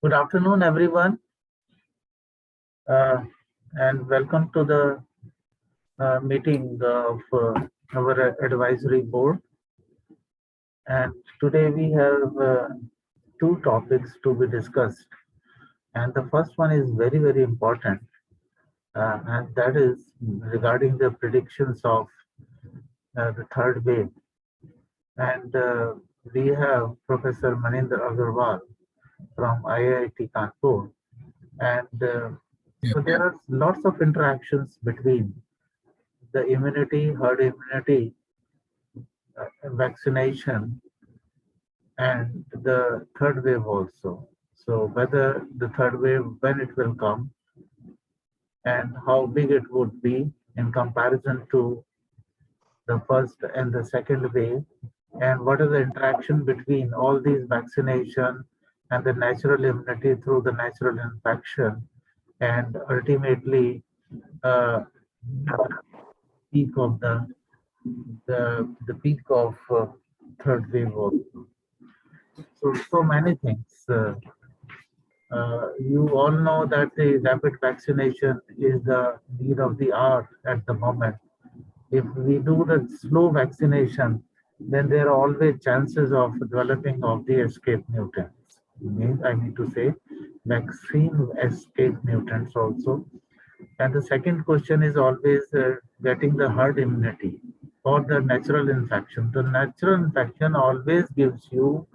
Good afternoon, everyone, and welcome to the meeting of our advisory board. And today we have two topics to be discussed. And the first one is very, very important, and that is regarding the predictions of the third wave. And we have Professor Maninder Agarwal from IIT Kanpur. And so there are lots of interactions between the immunity, herd immunity, vaccination, and the third wave also. So whether the third wave, when it will come, and how big it would be in comparison to the first and the second wave, and what is the interaction between all these vaccination and the natural immunity through the natural infection, and ultimately peak of the peak of third wave also. So many things. You all know that the rapid vaccination is the need of the hour at the moment. If we do the slow vaccination, then there are always chances of developing of the escape mutants. I mean to say, vaccine escape mutants also. And the second question is always getting the herd immunity or the natural infection. The natural infection always gives you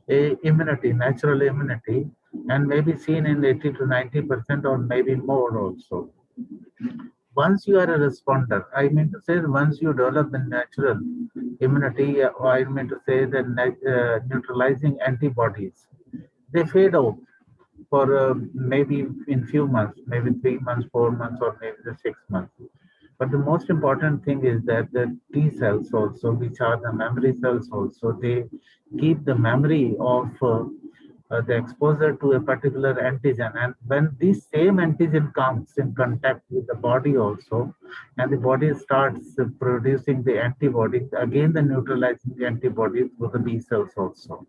a immunity, natural immunity, and maybe seen in 80 to 90% or maybe more also. Once you are a responder, I mean to say once you develop the natural immunity, or I mean to say the neutralizing antibodies, they fade out for maybe in few months, maybe 3 months, 4 months, or maybe the 6 months. But the most important thing is that the T cells also, which are the memory cells also, they keep the memory of the exposure to a particular antigen. And when this same antigen comes in contact with the body also, and the body starts producing the antibodies, again the neutralizing the antibodies for the B cells also.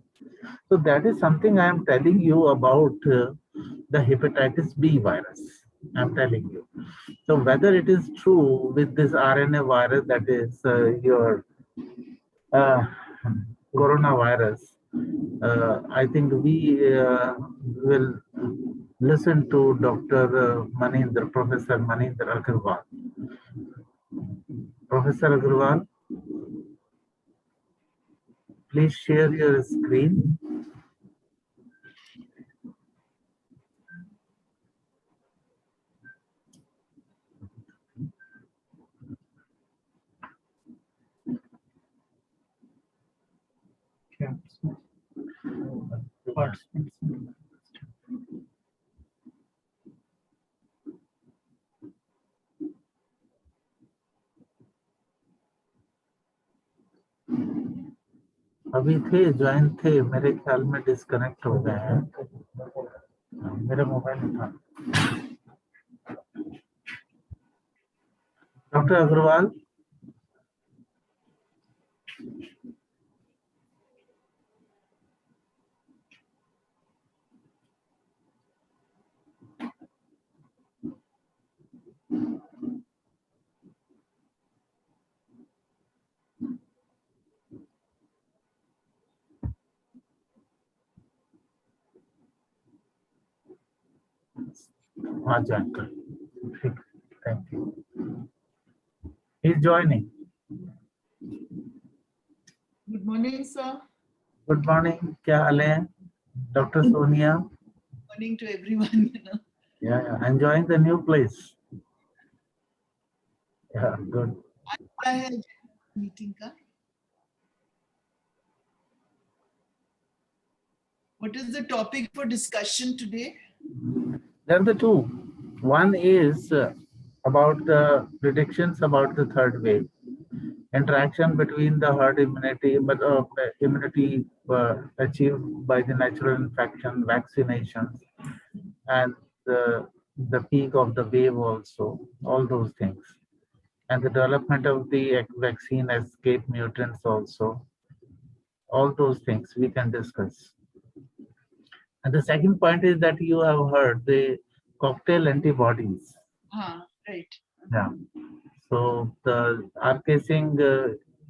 So that is something I am telling you about the hepatitis B virus. I'm telling you. So whether it is true with this RNA virus, that is your uh, coronavirus, I think we will listen to Dr. Maninder, Professor Maninder Agarwal. Professor Agarwal, please share your screen. अभी थे join थे मेरे ख्याल में disconnect हो गए हैं मेरा मोबाइल था डॉक्टर अग्रवाल हाँ जानकर ठीक thank you He's joining. Good morning, sir. Good morning. क्या हाल है Dr. Sonia? Good morning to everyone. Yeah, enjoying the new place. Yeah, good. I had meeting ka. What is the topic for discussion today? There are the two. One is about the predictions about the third wave. Interaction between the herd immunity, but immunity achieved by the natural infection, vaccinations, and the peak of the wave also, all those things. And the development of the vaccine escape mutants also, all those things we can discuss. And the second point is that you have heard the cocktail antibodies. Right. Yeah. So the RK Singh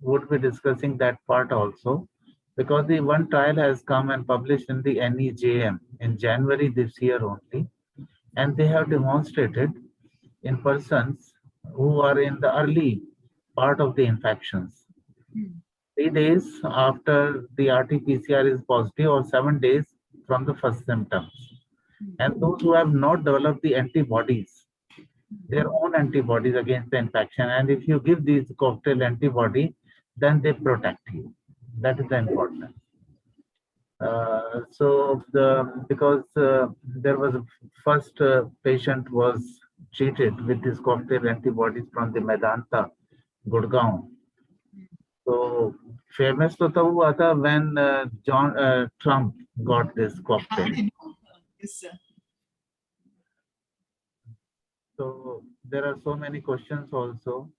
would be discussing that part also, because the one trial has come and published in the NEJM in January this year only, and they have demonstrated in persons who are in the early part of the infections. 3 days after the RT-PCR is positive, or 7 days from the first symptoms. And those who have not developed the antibodies, their own antibodies against the infection, and if you give these cocktail antibody, then they protect you. That is the important. Because there was a first patient was treated with this cocktail antibodies from the Medanta, Gurgaon. So famous तो तब हुआ था when Trump got this cocktail. Yes, sir. So there are so many questions also,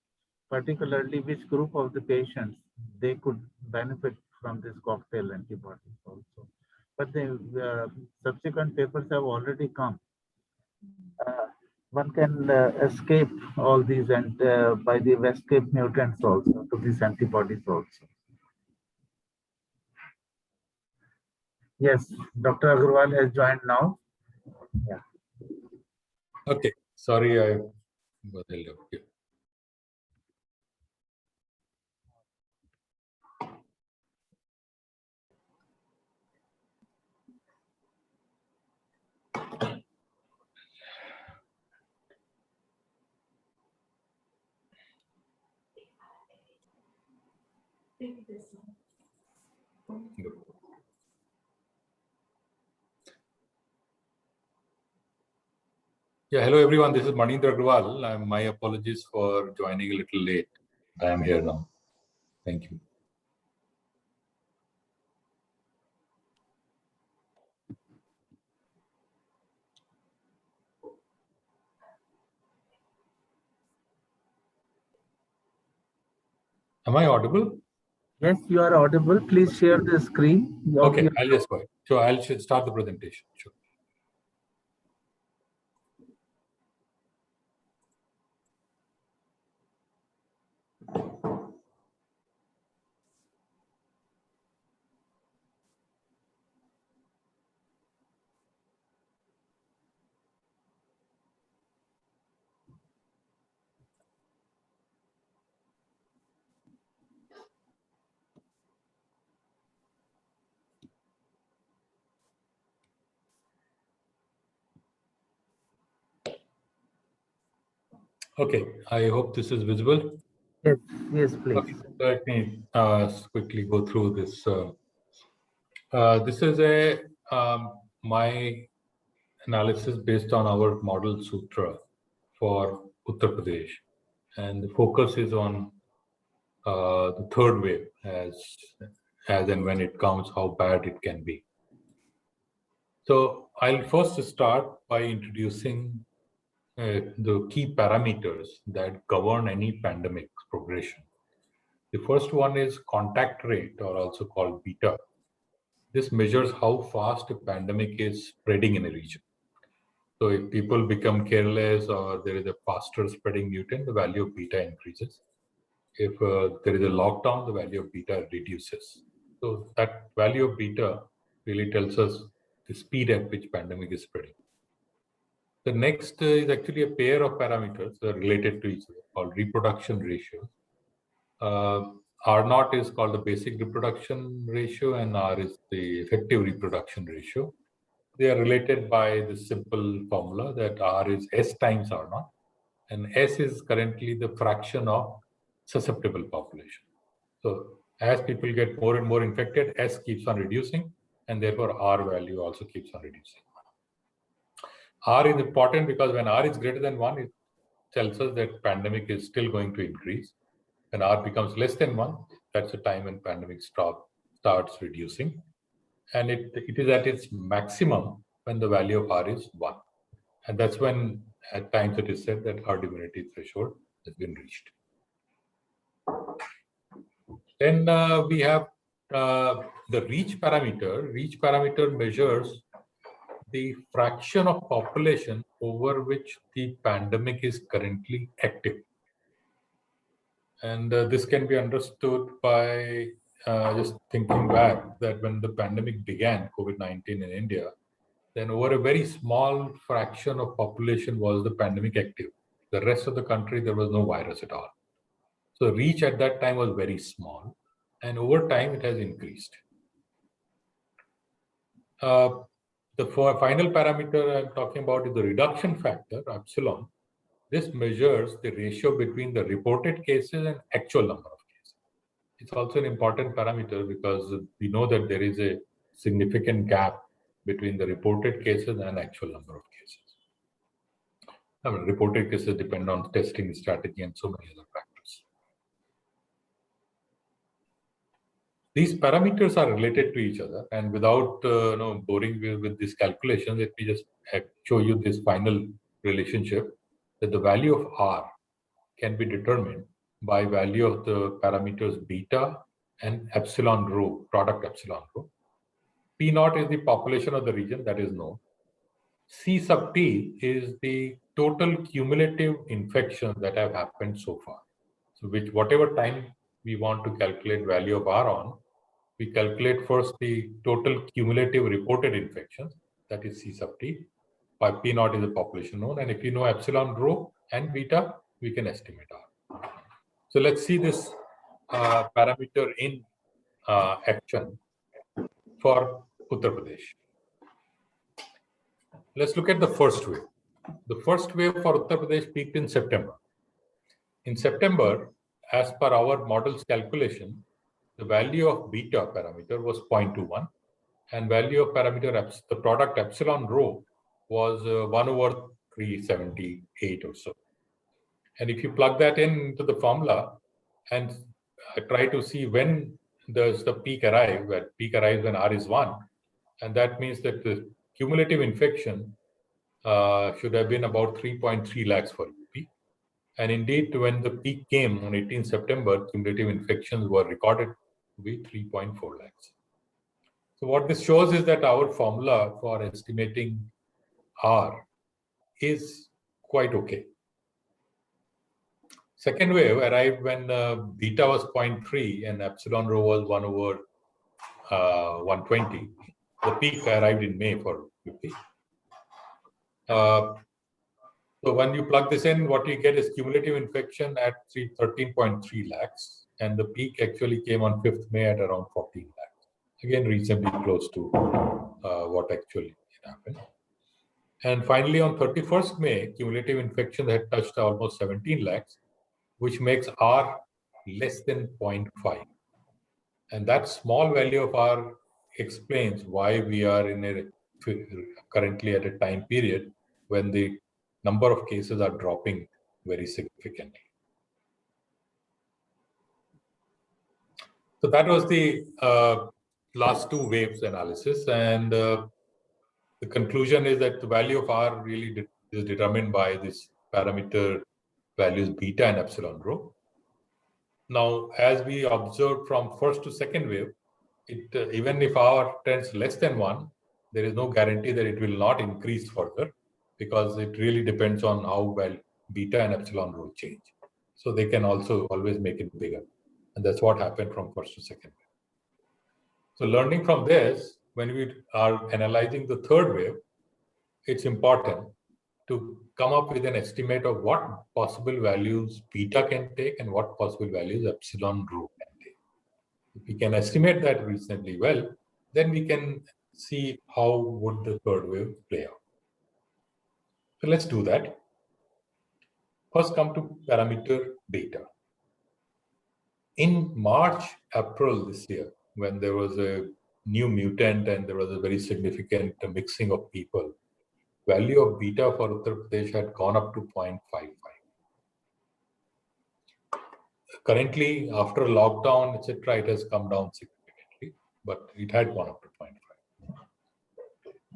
particularly which group of the patients they could benefit from this cocktail antibodies also. But the subsequent papers have already come. One can escape all these and by the escape mutants also to these antibodies also. Yes, Dr. Agarwal has joined now. Yeah. Okay, sorry, I was held up here. Good. Yeah, hello everyone. This is Manindra Agrawal. My apologies for joining a little late. I am here now. Thank you. Am I audible? Yes, you are audible. Please share the screen. Okay, I'll just go ahead. So I'll start the presentation. Sure. Okay, I hope this is visible. Yes, yes, please. Okay, let me quickly go through this. This is my analysis based on our model sutra for Uttar Pradesh, and the focus is on the third wave as and when it comes, how bad it can be. So I'll first start by introducing the key parameters that govern any pandemic progression. The first one is contact rate, or also called beta. This measures how fast a pandemic is spreading in a region. So if people become careless or there is a faster spreading mutant, the value of beta increases. If there is a lockdown, the value of beta reduces. So that value of beta really tells us the speed at which pandemic is spreading. The next is actually a pair of parameters that are related to each other called reproduction ratio. R0 is called the basic reproduction ratio and R is the effective reproduction ratio. They are related by the simple formula that R is S times R0 and S is currently the fraction of susceptible population. So as people get more and more infected, S keeps on reducing and therefore R value also keeps on reducing. R is important because when R is greater than 1, it tells us that pandemic is still going to increase. When R becomes less than 1, that's the time when pandemic starts reducing. And it is at its maximum when the value of R is 1. And that's when at times it is said that herd immunity threshold has been reached. Then we have the reach parameter. Reach parameter measures the fraction of population over which the pandemic is currently active. And this can be understood by just thinking back that when the pandemic began, COVID-19 in India, then over a very small fraction of population was the pandemic active. The rest of the country, there was no virus at all. So reach at that time was very small, and over time it has increased. The final parameter I'm talking about is the reduction factor, epsilon. This measures the ratio between the reported cases and actual number of cases. It's also an important parameter because we know that there is a significant gap between the reported cases and actual number of cases. I mean, reported cases depend on testing strategy and so many other factors. These parameters are related to each other, and without boring with this calculation, let me just show you this final relationship that the value of R can be determined by value of the parameters beta and epsilon rho, product epsilon rho. P naught is the population of the region, that is known. C sub T is the total cumulative infections that have happened so far. So which whatever time we want to calculate value of R on, we calculate first the total cumulative reported infections, that is C sub T. By P naught is the population known, and if you know epsilon rho and beta, we can estimate R. So let's see this parameter in action for Uttar Pradesh. Let's look at the first wave. The first wave for Uttar Pradesh peaked in September. In September, as per our model's calculation, the value of beta parameter was 0.21 and value of parameter the product epsilon rho was 1 over 378 or so. And if you plug that into the formula and try to see when does the peak arrive, where peak arrives when R is 1, and that means that the cumulative infection should have been about 3.3 lakhs for UP. And indeed, when the peak came on 18 September, cumulative infections were recorded to be 3.4 lakhs. So what this shows is that our formula for estimating R is quite okay. Second wave arrived when beta was 0.3 and epsilon rho was 1 over 120. The peak arrived in May for UP. So when you plug this in, what you get is cumulative infection at 13.3 lakhs, and the peak actually came on 5th May at around 14 lakhs. Again, reasonably close to what actually happened. And finally, on 31st May, cumulative infection had touched almost 17 lakhs, which makes R less than 0.5. And that small value of R explains why we are currently at a time period when the number of cases are dropping very significantly. So that was the last two waves analysis, and the conclusion is that the value of R really is determined by this parameter values beta and epsilon rho. Now, as we observed from first to second wave, even if R tends less than 1, there is no guarantee that it will not increase further, because it really depends on how well beta and epsilon rho change. So they can also always make it bigger. And that's what happened from first to second wave. So learning from this, when we are analyzing the third wave, it's important to come up with an estimate of what possible values beta can take and what possible values epsilon rho can take. If we can estimate that reasonably well, then we can see how would the third wave play out. So let's do that. First, come to parameter beta. In March, April this year, when there was a new mutant and there was a very significant mixing of people, value of beta for Uttar Pradesh had gone up to 0.55. Currently, after lockdown, etc., it has come down significantly, but it had gone up to 0.5.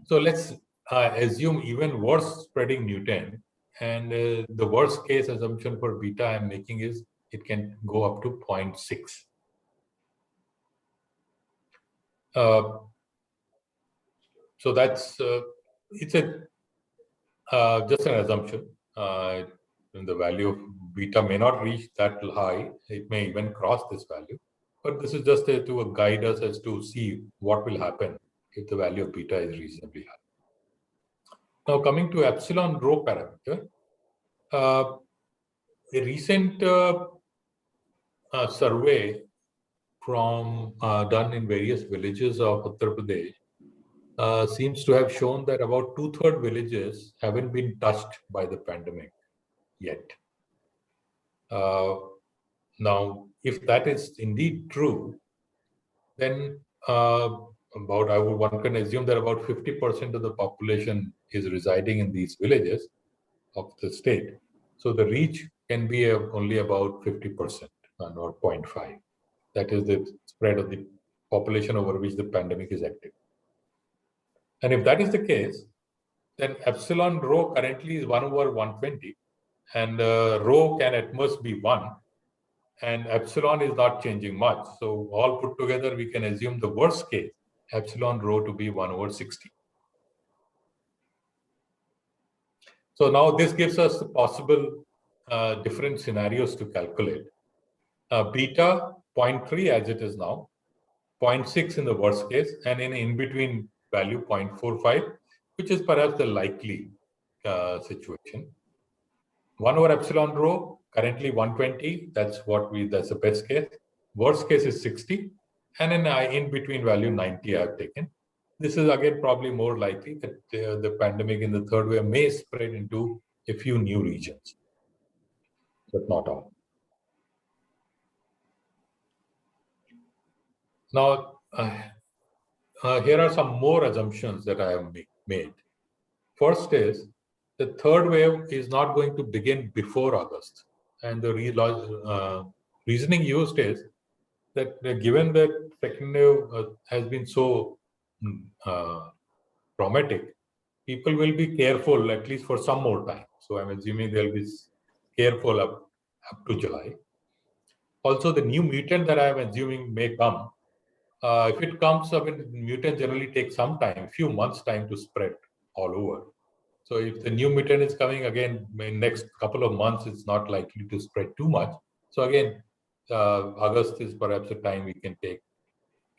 So let's assume even worse spreading mutant, and the worst case assumption for beta I'm making is it can go up to 0.6. So that's it's just an assumption. And the value of beta may not reach that high. It may even cross this value. But this is just to guide us as to see what will happen if the value of beta is reasonably high. Now, coming to epsilon rho parameter, a recent survey from done in various villages of Uttar Pradesh seems to have shown that about 2/3 villages haven't been touched by the pandemic yet. Now, if that is indeed true, then one can assume that about 50% of the population is residing in these villages of the state. So the reach can be only about 50% or 0.5. That is the spread of the population over which the pandemic is active. And if that is the case, then epsilon rho currently is 1/120, and rho can at most be 1, and epsilon is not changing much. So all put together, we can assume the worst case, epsilon rho to be 1/60. So now this gives us the possible different scenarios to calculate. Beta 0.3 as it is now, 0.6 in the worst case, and in between value 0.45, which is perhaps the likely situation. 1/epsilon rho, currently 120, that's the best case. Worst case is 60, and in between value 90 I have taken. This is again probably more likely that the pandemic in the third wave may spread into a few new regions, but not all. Now, here are some more assumptions that I have made. First is the third wave is not going to begin before August. And the reasoning used is that given that second wave has been so traumatic, people will be careful at least for some more time. So I'm assuming they'll be careful up to July. Also, the new mutant that I'm assuming may come. If it comes, mutant generally takes some time, few months time to spread all over. So if the new mutant is coming again in next couple of months, it's not likely to spread too much. So again, August is perhaps a time we can take,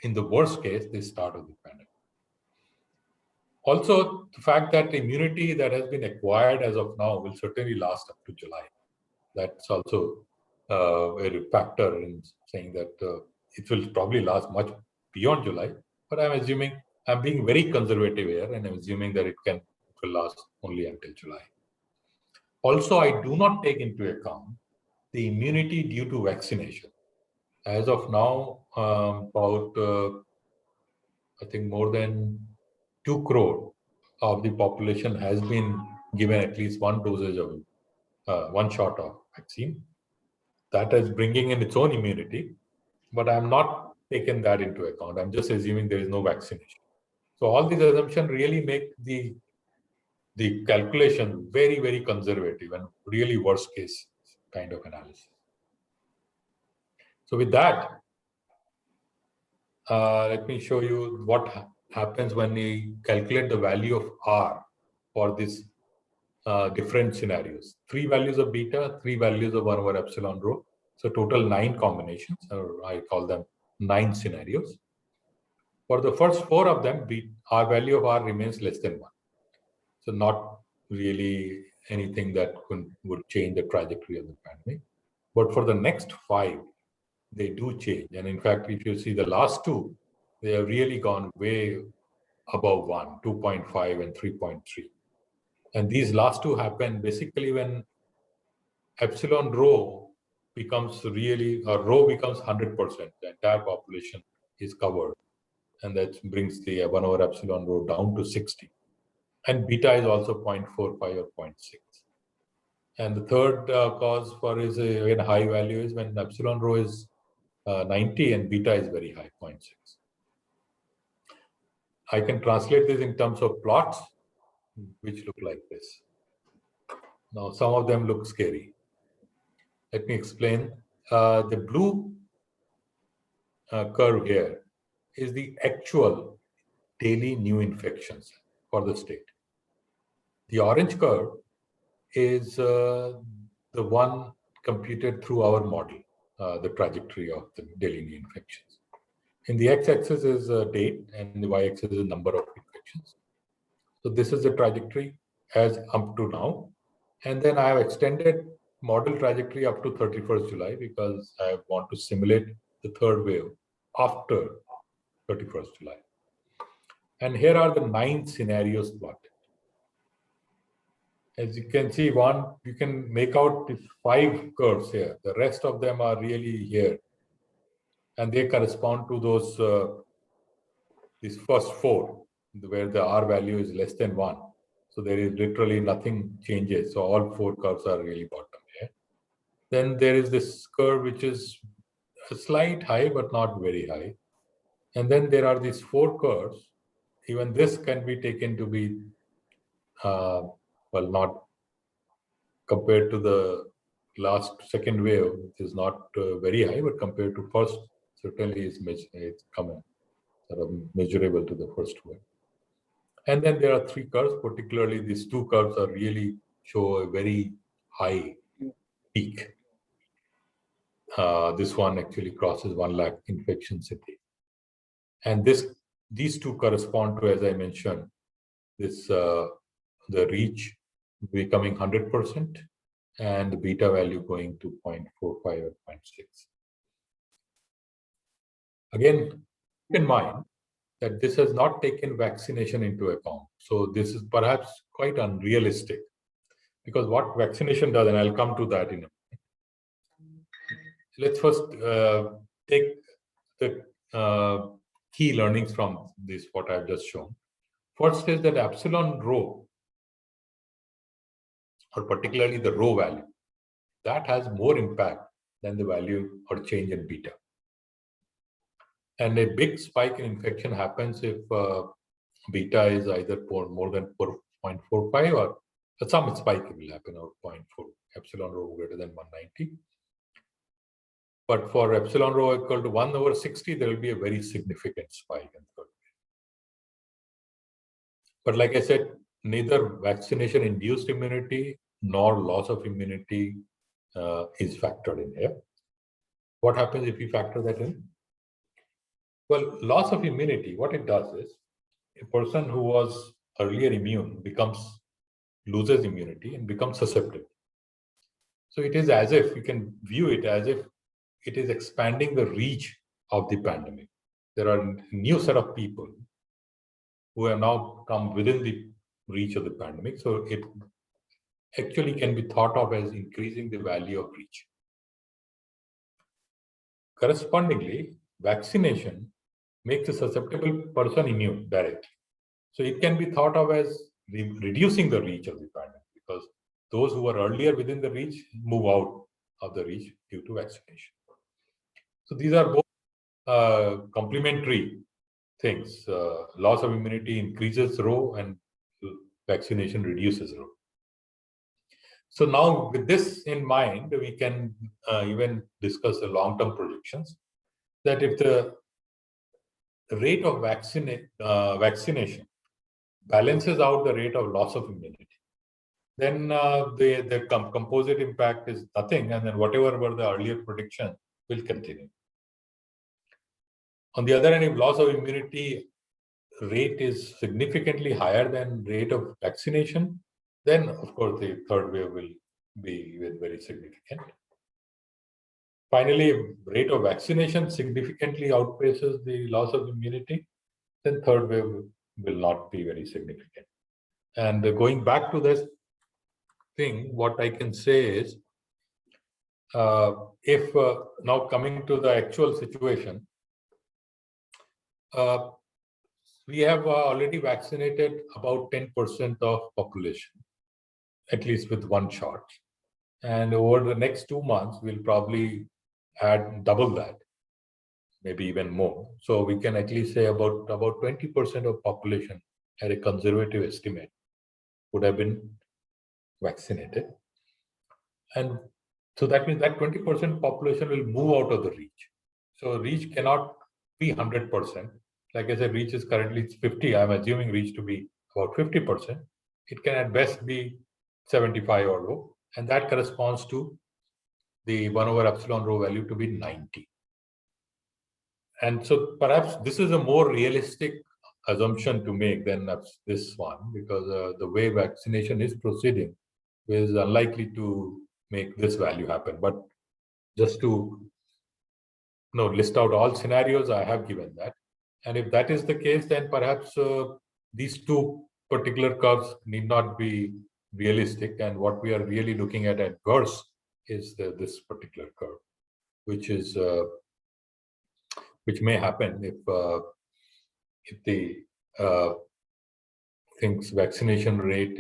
in the worst case, the start of the pandemic. Also, the fact that immunity that has been acquired as of now will certainly last up to July. That's also a factor in saying that it will probably last much beyond July. But I'm being very conservative here, and I'm assuming that it will last only until July. Also, I do not take into account the immunity due to vaccination. As of now, about I think more than 2 crore of the population has been given at least one dosage of one shot of vaccine. That is bringing in its own immunity, but I'm not taken that into account. I'm just assuming there is no vaccination. So all these assumptions really make the calculation very, very conservative and really worst case kind of analysis. So with that, let me show you what happens when we calculate the value of R for these different scenarios. 3 values of beta, 3 values of 1/epsilon rho. So total 9 combinations, or I call them 9 scenarios. For the first 4 of them, our value of R remains less than 1. So not really anything that would change the trajectory of the pandemic. But for the next 5, they do change. And in fact, if you see the last 2, they have really gone way above 1, 2.5 and 3.3. And these last 2 happen basically when epsilon rho becomes rho becomes 100%. The entire population is covered. And that brings the 1/epsilon rho down to 60. And beta is also 0.45 or 0.6. And the third cause for is again high value is when epsilon rho is 90 and beta is very high, 0.6. I can translate this in terms of plots, which look like this. Now, some of them look scary. Let me explain. The blue curve here is the actual daily new infections for the state. The orange curve is the one computed through our model, the trajectory of the daily new infections. In the x-axis is date, and the y-axis is number of infections. So this is the trajectory as up to now. And then I have extended model trajectory up to 31st July because I want to simulate the third wave after 31st July. And here are the 9 scenarios plotted. As you can see, you can make out the 5 curves here. The rest of them are really here. And they correspond to those, these first 4, where the R value is less than 1. So there is literally nothing changes. So all 4 curves are really bottom here. Then there is this curve, which is a slight high, but not very high. And then there are these 4 curves. Even this can be taken to be, well, not compared to the second wave, which is not very high, but compared to first, certainly it's coming sort of measurable to the first wave. And then there are 3 curves, particularly these 2 curves are really show a very high peak. This one actually crosses 1 lakh infections a day. And these 2 correspond to, as I mentioned, this the reach becoming 100% and the beta value going to 0.45 or 0.6. Again, keep in mind that this has not taken vaccination into account. So this is perhaps quite unrealistic, because what vaccination does, and I'll come to that in a minute. Let's first take the key learnings from this, what I've just shown. First is that epsilon rho, or particularly the rho value, that has more impact than the value or change in beta. And a big spike in infection happens if beta is either more than 0.45 or some spike will happen, or 0.4, epsilon rho greater than 190. But for epsilon rho equal to 1/60, there will be a very significant spike in third wave. But like I said, neither vaccination-induced immunity nor loss of immunity is factored in here. What happens if we factor that in? Well, loss of immunity, what it does is, a person who was earlier immune loses immunity and becomes susceptible. So it is as if, you can view it as if it is expanding the reach of the pandemic. There are a new set of people who have now come within the reach of the pandemic. So it actually can be thought of as increasing the value of reach. Correspondingly, vaccination makes a susceptible person immune directly. So it can be thought of as reducing the reach of the pandemic, because those who were earlier within the reach move out of the reach due to vaccination. So these are both complementary things. Loss of immunity increases rho and vaccination reduces rho. So now with this in mind, we can even discuss the long-term projections, that if the rate of vaccination balances out the rate of loss of immunity, then the composite impact is nothing, and then whatever were the earlier predictions will continue. On the other hand, if loss of immunity rate is significantly higher than rate of vaccination, then of course the third wave will be very significant. Finally, if rate of vaccination significantly outpaces the loss of immunity, then third wave will not be very significant. And going back to this thing, what I can say is, if now coming to the actual situation, we have already vaccinated about 10% of population, at least with 1 shot. And over the next 2 months, we'll probably add double that, maybe even more. So we can at least say about 20% of population, at a conservative estimate, would have been vaccinated. And so that means that 20% population will move out of the reach. So reach cannot be 100%. Like I said, reach is currently 50. I'm assuming reach to be about 50%. it can at best be 75 or rho, and that corresponds to the 1 over epsilon rho value to be 90. And so perhaps this is a more realistic assumption to make than this one, because the way vaccination is proceeding is unlikely to make this value happen. But just to list out all scenarios, I have given that. And if that is the case, then perhaps these two particular curves need not be realistic. And what we are really looking at worst is this particular curve, which may happen if the vaccination rate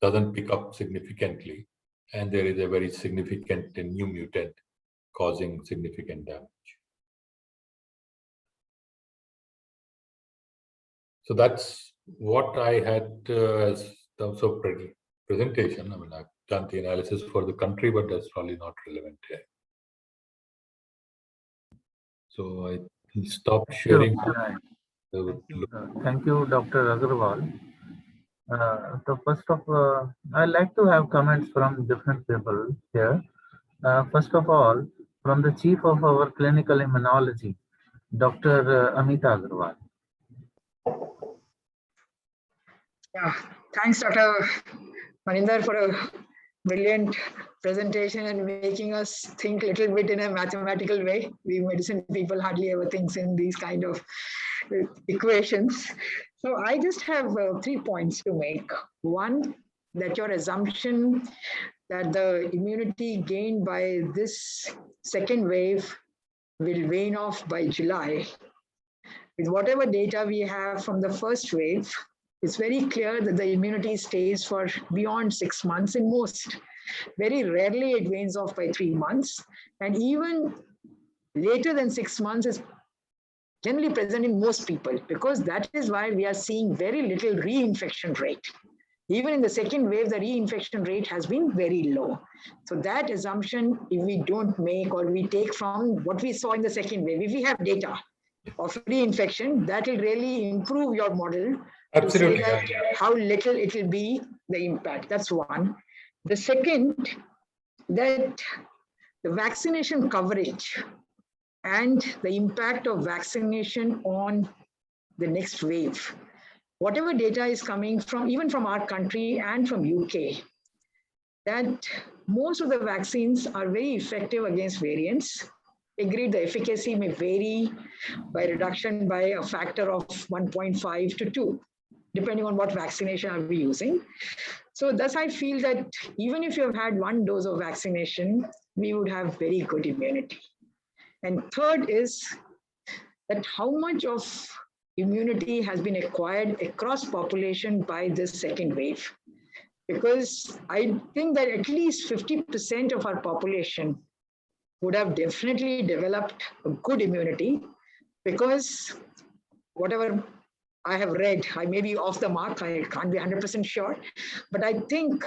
doesn't pick up significantly, and there is a very significant new mutant causing significant damage. So that's what I had as terms of presentation. I mean, I've done the analysis for the country, but that's probably not relevant here. So I will stop sharing. Thank you, Dr. Agarwal. So first of all, I like to have comments from different people here. First of all, from the chief of our clinical immunology, Dr. Amita Agarwal. Yeah, thanks, Dr. Maninder, for a brilliant presentation and making us think a little bit in a mathematical way. We medicine people hardly ever think in these kind of equations. So I just have 3 points to make. One, that your assumption that the immunity gained by this second wave will wane off by July. With whatever data we have from the first wave, it's very clear that the immunity stays for beyond 6 months in most. Very rarely it wanes off by 3 months. And even later than 6 months is generally present in most people, because that is why we are seeing very little reinfection rate. Even in the second wave, the reinfection rate has been very low. So that assumption, if we don't make or we take from what we saw in the second wave, if we have data of reinfection, that will really improve your model. Absolutely. To say that how little it will be the impact. That's one. The second, that the vaccination coverage and the impact of vaccination on the next wave. Whatever data is coming from, even from our country and from UK, that most of the vaccines are very effective against variants. Agreed, the efficacy may vary by reduction by a factor of 1.5 to 2. Depending on what vaccination are we using. So thus I feel that even if you have had 1 dose of vaccination, we would have very good immunity. And third is that how much of immunity has been acquired across population by this second wave. Because I think that at least 50% of our population would have definitely developed a good immunity, because whatever I have read, I may be off the mark, I can't be 100% sure, but I think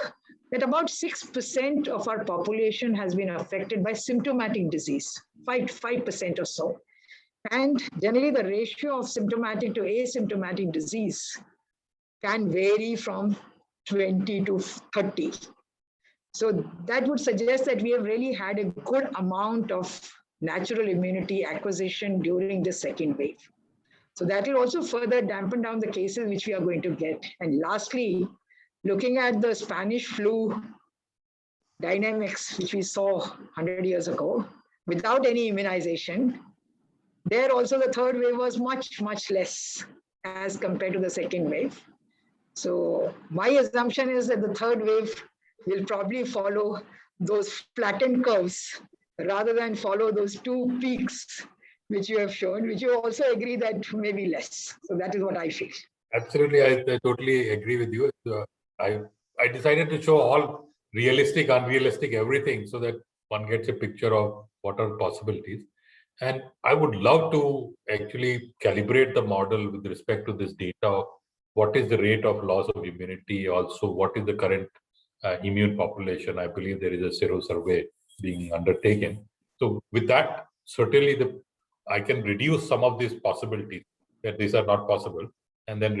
that about 6% of our population has been affected by symptomatic disease, 5% or so. And generally the ratio of symptomatic to asymptomatic disease can vary from 20 to 30. So that would suggest that we have really had a good amount of natural immunity acquisition during the second wave. So that will also further dampen down the cases which we are going to get. And lastly, looking at the Spanish flu dynamics, which we saw 100 years ago, without any immunization, there also the third wave was much, much less as compared to the second wave. So my assumption is that the third wave will probably follow those flattened curves rather than follow those 2 peaks which you have shown, which you also agree that may be less. So that is what I feel. Absolutely, I totally agree with you. I decided to show all realistic, unrealistic, everything, so that one gets a picture of what are possibilities. And I would love to actually calibrate the model with respect to this data of what is the rate of loss of immunity, also what is the current immune population. I believe there is a sero survey being undertaken. So with that, certainly I can reduce some of these possibilities that these are not possible, and then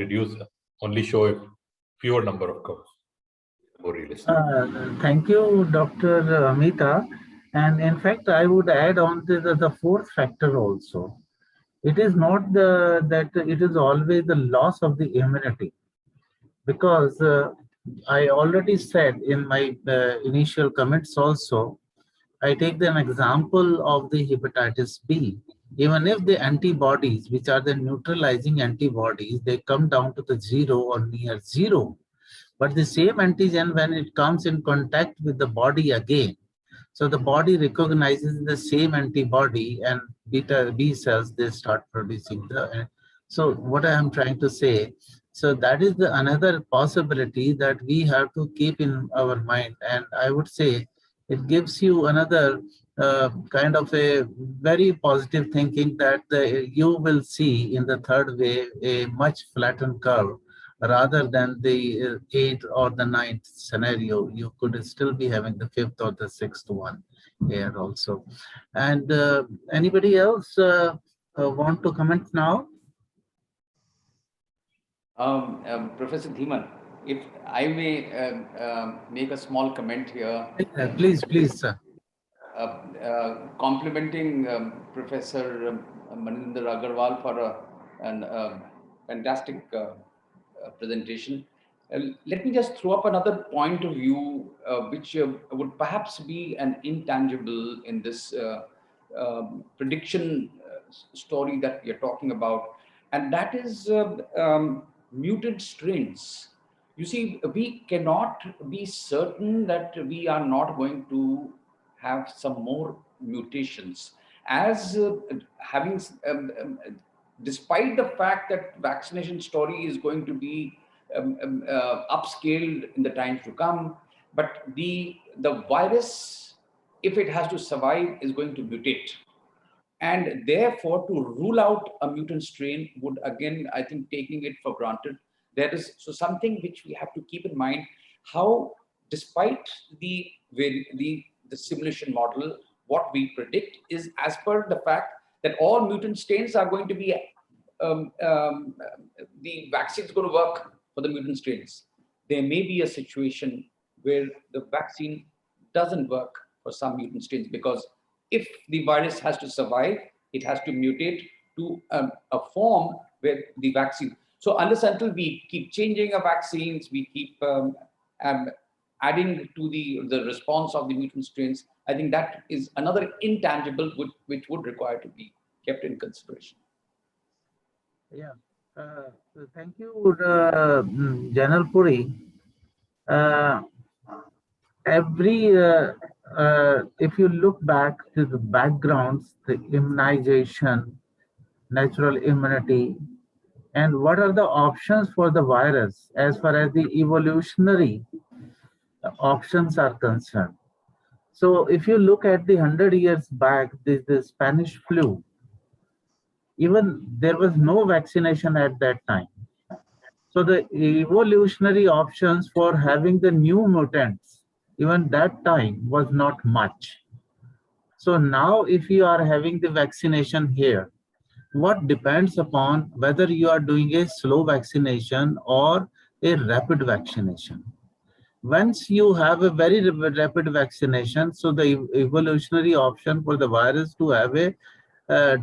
only show if fewer number of curves, more realistic. Thank you, Dr. Amita. And in fact, I would add on to the fourth factor also. It is not that it is always the loss of the immunity, because I already said in my initial comments also, I take an example of the hepatitis B. Even if the antibodies, which are the neutralizing antibodies, they come down to the zero or near zero, but the same antigen, when it comes in contact with the body again, so the body recognizes the same antibody, and beta B cells, they start producing the. So what I am trying to say, so that is the another possibility that we have to keep in our mind. And I would say it gives you another kind of a very positive thinking that you will see in the third wave a much flattened curve rather than the eighth or the ninth scenario. You could still be having the fifth or the sixth one here also. And anybody else want to comment now? Professor Dhiman, if I may make a small comment here. Please, please, sir. Complimenting Professor Maninder Agarwal for a fantastic presentation. Let me just throw up another point of view, which would perhaps be an intangible in this prediction story that we are talking about, and that is mutant strains. You see, we cannot be certain that we are not going to have some more mutations, as having despite the fact that vaccination story is going to be upscaled in the times to come, but the virus, if it has to survive, is going to mutate. And therefore, to rule out a mutant strain would, again, I think, taking it for granted. There is so something which we have to keep in mind, how despite the simulation model, what we predict is as per the fact that all mutant strains are going to be, the vaccine is going to work for the mutant strains. There may be a situation where the vaccine doesn't work for some mutant strains, because if the virus has to survive, it has to mutate to a form where the vaccine. So unless until we keep changing our vaccines, we keep adding to the response of the mutant strains, I think that is another intangible which would require to be kept in consideration. Yeah. Thank you, Janal Puri. If you look back to the backgrounds, the immunization, natural immunity, and what are the options for the virus as far as the evolutionary options are concerned. So if you look at the 100 years back, the Spanish flu, even there was no vaccination at that time. So the evolutionary options for having the new mutants, even that time, was not much. So now if you are having the vaccination here, what depends upon whether you are doing a slow vaccination or a rapid vaccination. Once you have a very rapid vaccination, so the evolutionary option for the virus to have a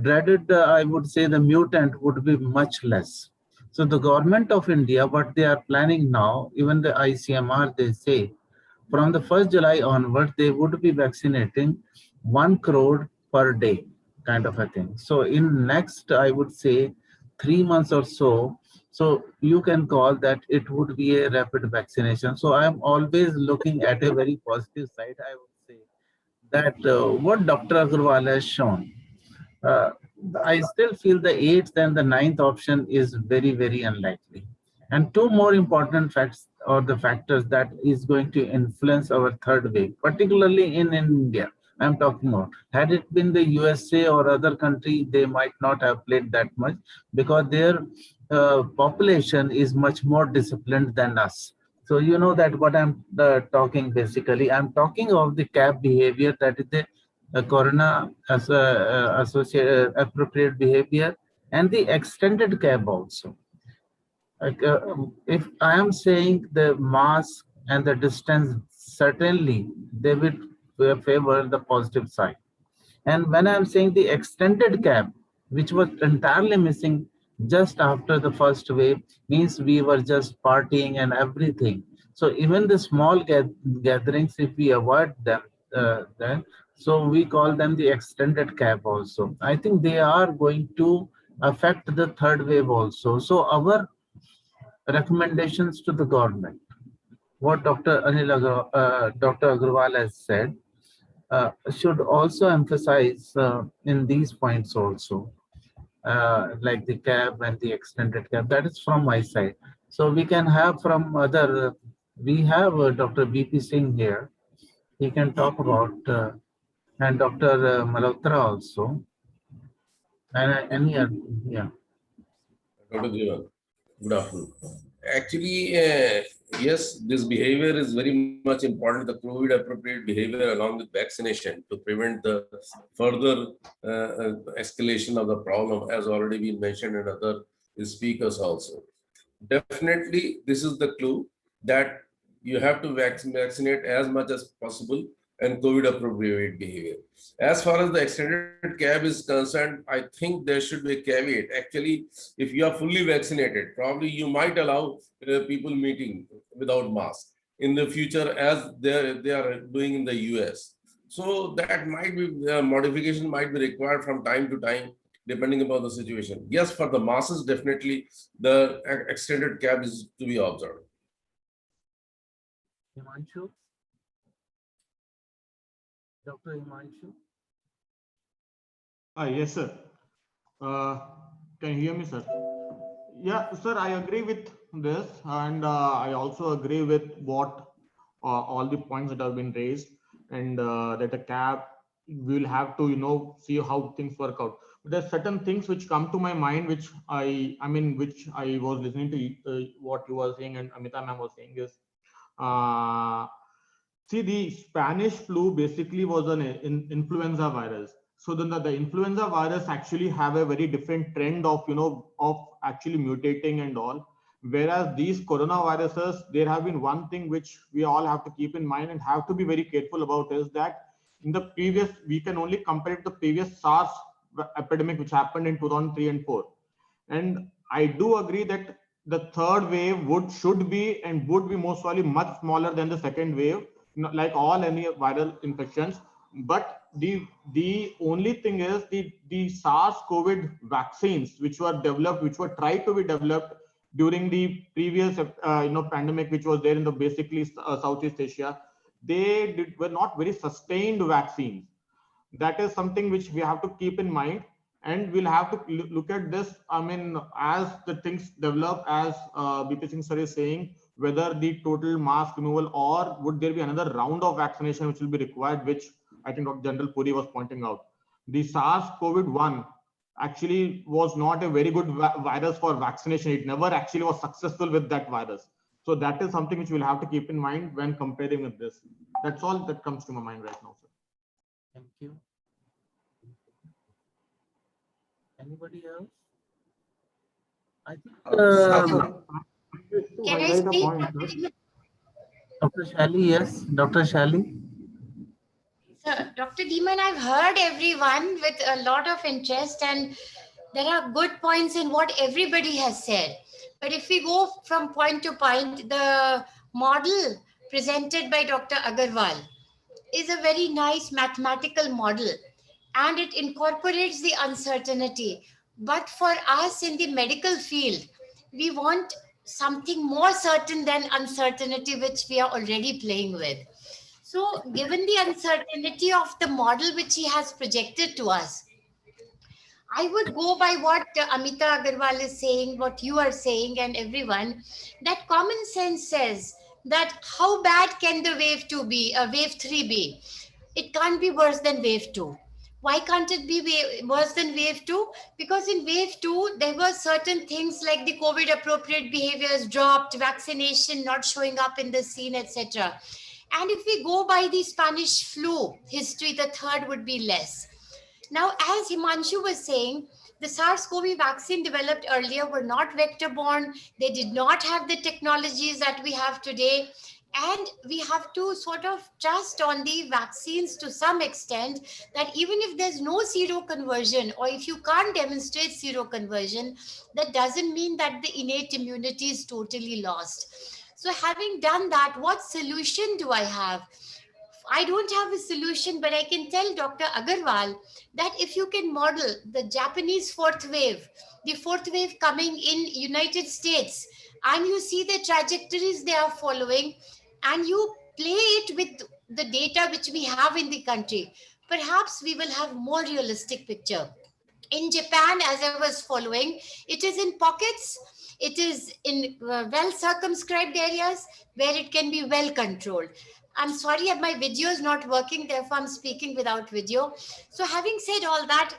dreaded, I would say, the mutant would be much less. So the government of India, what they are planning now, even the ICMR, they say, from the 1st July onward, they would be vaccinating 1 crore per day, kind of a thing. So in next, I would say, 3 months or so, so you can call that it would be a rapid vaccination. So I'm always looking at a very positive side. I would say that what Dr. Agarwal has shown, I still feel the 8th and the 9th option is very, very unlikely. And two more important facts or the factors that is going to influence our third wave, particularly in India. I'm talking about. Had it been the USA or other country, they might not have played that much because their population is much more disciplined than us. So you know that what I'm talking basically. I'm talking of the CAB behavior, that is the corona as associated appropriate behavior, and the extended CAB also. Like, if I am saying the mask and the distance, certainly they will favor the positive side. And when I'm saying the extended cap, which was entirely missing just after the first wave, means we were just partying and everything. So even the small gatherings, if we avoid them, then so we call them the extended cap also. I think they are going to affect the third wave also. So our recommendations to the government, what Dr. Agarwal has said, should also emphasize in these points also, like the cab and the extended cab. That is from my side. So we can have from other, we have Dr. BP Singh here. He can talk about, and Dr. Malhotra also, and any other, yeah. Dr. Jivan, good afternoon. Actually, yes, this behavior is very much important, the COVID appropriate behavior along with vaccination to prevent the further escalation of the problem, as already been mentioned in other speakers also. Definitely, this is the clue that you have to vaccinate as much as possible and COVID appropriate behavior. As far as the extended cab is concerned, I think there should be a caveat. Actually, if you are fully vaccinated, probably you might allow people meeting without mask in the future, as they are doing in the US. So that might be modification might be required from time to time, depending upon the situation. Yes, for the masses, definitely the extended cab is to be observed. Himanshu? Dr. Himanshu? Yes, sir. Can you hear me, sir? Yeah, sir, I agree with this, and I also agree with what all the points that have been raised, and that a cab will have to, see how things work out. But there's certain things which come to my mind, which which I was listening to what you were saying and Amita ma'am was saying is, see, the Spanish flu basically was an influenza virus. So then the influenza virus actually have a very different trend of, of actually mutating and all. Whereas these coronaviruses, there have been one thing which we all have to keep in mind and have to be very careful about is that in the previous, we can only compare it to the previous SARS epidemic, which happened in 2003 and 4. And I do agree that the third wave should be and would be most probably much smaller than the second wave, like all any viral infections. But the only thing is the SARS-CoV vaccines which were developed, which were tried to be developed during the previous pandemic, which was there in the basically Southeast Asia, were not very sustained vaccines. That is something which we have to keep in mind, and we'll have to look at this. I mean, as the things develop, as BP Singh sir is saying, whether the total mask removal or would there be another round of vaccination which will be required, which I think Dr. General Puri was pointing out. The SARS-CoV-1 actually was not a very good virus for vaccination. It never actually was successful with that virus. So that is something which we'll have to keep in mind when comparing with this. That's all that comes to my mind right now, sir. Thank you. Anybody else? I think Can I speak? Dr. Shali, yes, Dr. Shali. So, Dr. Deeman, I've heard everyone with a lot of interest, and there are good points in what everybody has said. But if we go from point to point, the model presented by Dr. Agarwal is a very nice mathematical model, and it incorporates the uncertainty. But for us in the medical field, we want something more certain than uncertainty, which we are already playing with. So, given the uncertainty of the model which he has projected to us, I would go by what Amita Agarwal is saying, what you are saying, and everyone, that common sense says that how bad can the wave 2 be, wave 3 be? It can't be worse than wave 2. Why can't it be worse than wave 2? Because in wave 2, there were certain things like the COVID appropriate behaviors dropped, vaccination not showing up in the scene, etc. And if we go by the Spanish flu history, the third would be less. Now, as Himanshu was saying, The SARS-CoV vaccine developed earlier were not vector-borne. They did not have the technologies that we have today. And we have to sort of trust on the vaccines to some extent, that even if there's no seroconversion, or if you can't demonstrate seroconversion, that doesn't mean that the innate immunity is totally lost. So having done that, what solution do I have? I don't have a solution, but I can tell Dr. Agarwal that if you can model the Japanese fourth wave, the fourth wave coming in United States, and you see the trajectories they are following, and you play it with the data which we have in the country, perhaps we will have more realistic picture. In Japan, as I was following, it is in pockets, it is in well circumscribed areas where it can be well controlled. I'm sorry, my video is not working, therefore I'm speaking without video. So having said all that,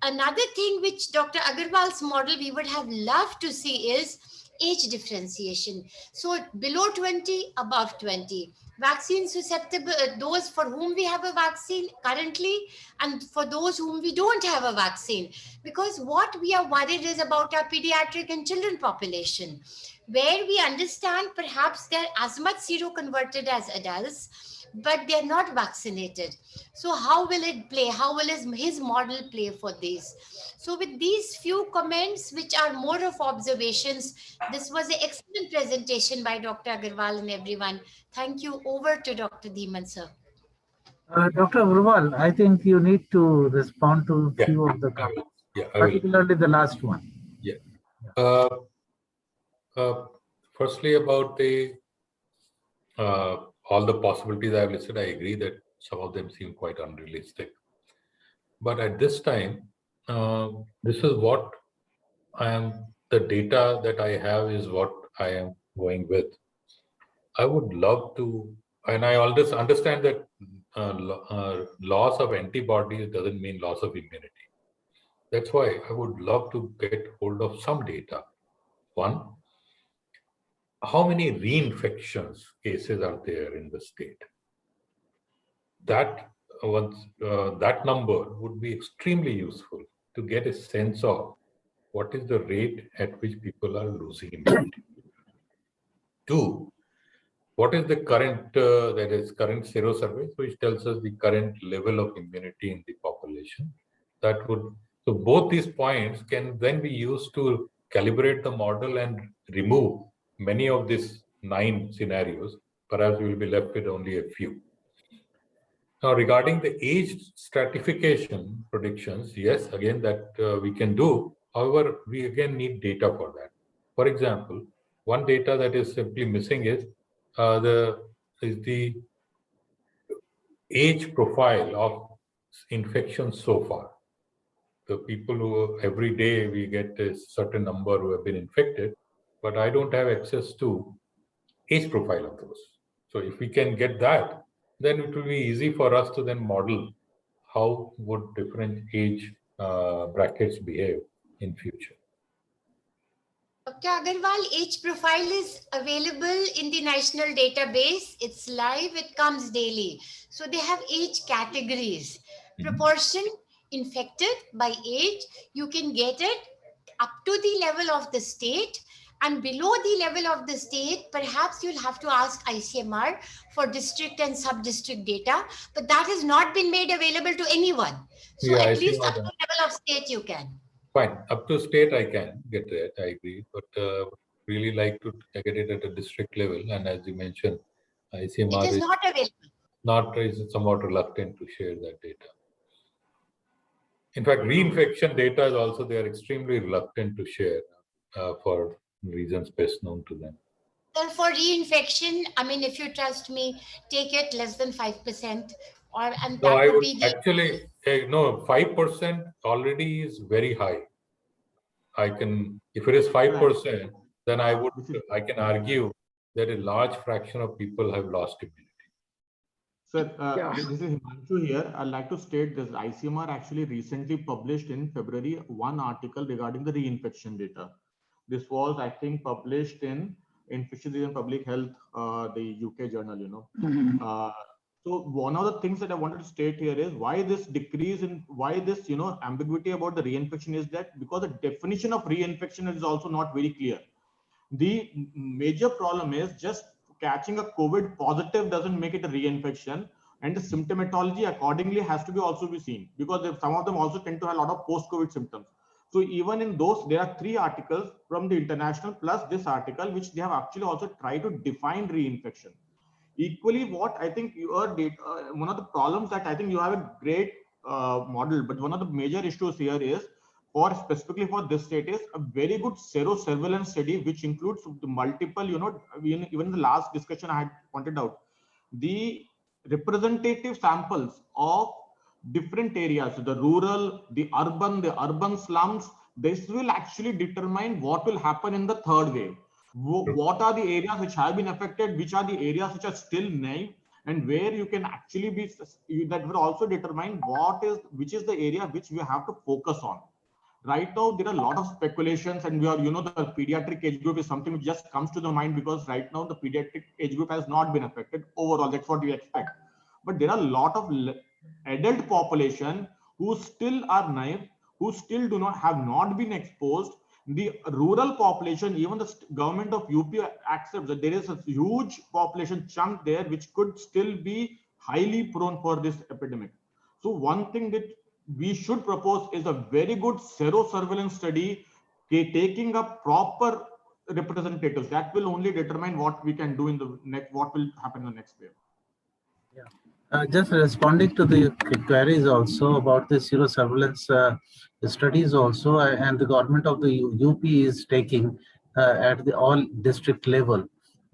another thing which Dr. Agarwal's model we would have loved to see is age differentiation. So below 20, above 20. Vaccine susceptible, those for whom we have a vaccine currently, and for those whom we don't have a vaccine. Because what we are worried is about our pediatric and children population, where we understand perhaps they're as much seroconverted as adults, but they're not vaccinated. So how will it play? How will his model play for these? So with these few comments, which are more of observations, this was an excellent presentation by Dr. Agarwal and everyone. Thank you. Over to Dr. Dhiman, sir. Dr. Agarwal, I think you need to respond to a Yeah, few of the I will. comments, Yeah, I will. particularly the last one. Yeah. Firstly, about the all the possibilities I've listed, I agree that some of them seem quite unrealistic. But at this time, this is what the data that I have is what I am going with. I would love to, and I always understand that loss of antibodies doesn't mean loss of immunity. That's why I would love to get hold of some data. One, how many reinfections cases are there in the state? That that number would be extremely useful to get a sense of what is the rate at which people are losing immunity. Two, what is the current current serosurvey, which tells us the current level of immunity in the population. That would, so both these points can then be used to calibrate the model and remove many of these 9 scenarios. Perhaps we will be left with only a few. Now, regarding the age stratification predictions, yes, again, that we can do. However, we again need data for that. For example, one data that is simply missing is the age profile of infections so far. The people who every day we get a certain number who have been infected, but I don't have access to age profile of those. So if we can get that, then it will be easy for us to then model how would different age brackets behave in future. Dr. Agarwal, age profile is available in the national database. It's live, it comes daily. So they have age categories. Proportion infected by age, you can get it up to the level of the state, and below the level of the state, perhaps you'll have to ask ICMR for district and sub-district data, but that has not been made available to anyone. So Yeah, at least up to the level of state you can. Fine, up to state I can get that, I agree, but really like to get it at a district level, and as you mentioned, ICMR is not available. Is somewhat reluctant to share that data. In fact, reinfection data is also they are extremely reluctant to share for reasons best known to them. For reinfection, I mean, if you trust me, take it less than 5%, and No, that I would would be the actually no 5% already is very high. I can, if it is 5%, then I can argue that a large fraction of people have lost immunity. Sir, this is Himanshu here. I'd like to state this. ICMR actually recently published in February one article regarding the reinfection data. This was, I think, published in Infectious Disease and Public Health, the UK journal, So one of the things that I wanted to state here is why this decrease in, why this, you know, ambiguity about the reinfection is that because the definition of reinfection is also not very clear. The major problem is just catching a COVID positive doesn't make it a reinfection, and the symptomatology accordingly has to be also be seen, because some of them also tend to have a lot of post-COVID symptoms. So even in those, there are 3 articles from the international plus this article, which they have actually also tried to define reinfection. Equally, what I think your data, one of the problems that I think you have a great model, but one of the major issues here is, or specifically for this state, is a very good serosurveillance study, which includes the multiple, you know, even in the last discussion I had pointed out, the representative samples of different areas, the rural, the urban slums. This will actually determine what will happen in the third wave. What are the areas which have been affected, which are the areas which are still naive, and where you can actually be, that will also determine which is the area which we have to focus on. Right now, there are a lot of speculations, and we are, you know, the pediatric age group is something which just comes to the mind because right now the pediatric age group has not been affected overall. That's what we expect. But there are a lot of adult population who still are naive, who still have not been exposed. The rural population, even the government of UP accepts that there is a huge population chunk there which could still be highly prone for this epidemic. So one thing that we should propose is a very good serosurveillance study, taking a proper representatives. That will only determine what we can do in the next, what will happen in the next wave. Just responding to the queries also about the serosurveillance studies also, and the government of the UP is taking at the all district level.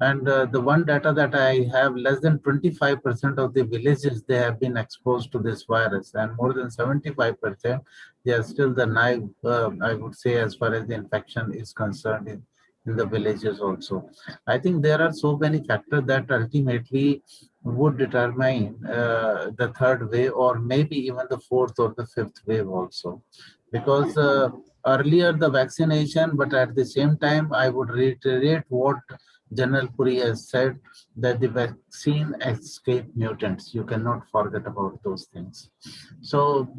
And the one data that I have, less than 25% of the villages, they have been exposed to this virus, and more than 75%, they are still the naive, I would say, as far as the infection is concerned in the villages also. I think there are so many factors that ultimately would determine the third wave, or maybe even the fourth or the fifth wave also. Because earlier the vaccination, but at the same time, I would reiterate what General Puri has said, that the vaccine escape mutants. You cannot forget about those things. So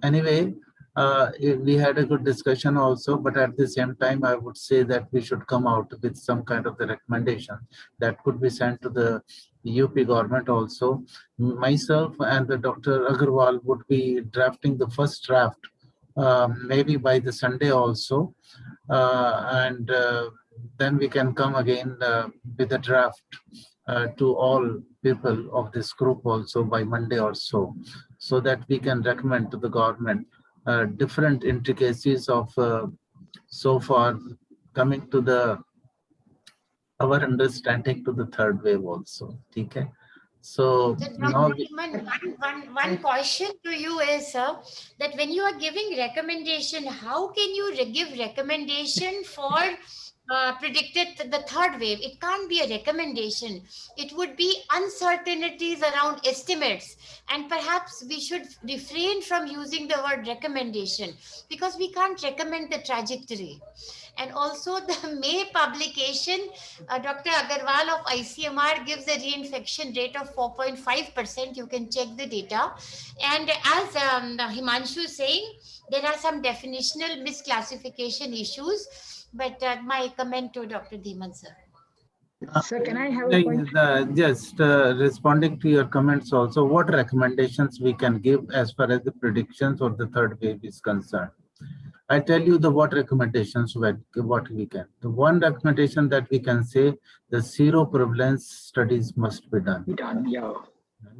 anyway, we had a good discussion also, but at the same time, I would say that we should come out with some kind of the recommendation that could be sent to the UP government also. Myself and the Dr. Agarwal would be drafting the first draft, maybe by the Sunday also, and then we can come again with a draft to all people of this group also by Monday or so that we can recommend to the government different intricacies of so far coming to our understanding to the third wave also. Okay. So now one question to you is, sir, that when you are giving recommendation, how can you give recommendation for predicted the third wave? It can't be a recommendation. It would be uncertainties around estimates, and perhaps we should refrain from using the word recommendation, because we can't recommend the trajectory. And also the May publication, Dr. Agarwal of ICMR gives a reinfection rate of 4.5%. You can check the data. And as Himanshu is saying, there are some definitional misclassification issues. But my comment to Dr. Dhiman, sir. Sir, can I have a point? Just responding to your comments also, what recommendations we can give as far as the predictions or the third wave is concerned? I tell you what recommendations what we can. The one recommendation that we can say, the zero prevalence studies must be done. Yeah.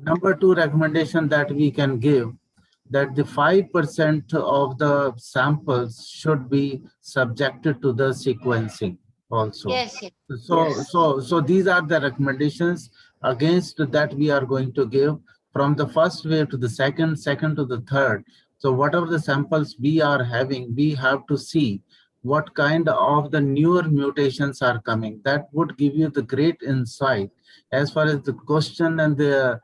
Number 2 recommendation that we can give, that the 5% of the samples should be subjected to the sequencing also. Yes, yes. So these are the recommendations against that we are going to give from the first wave to the second to the third. So whatever the samples we are having, we have to see what kind of the newer mutations are coming. That would give you the great insight as far as the question and the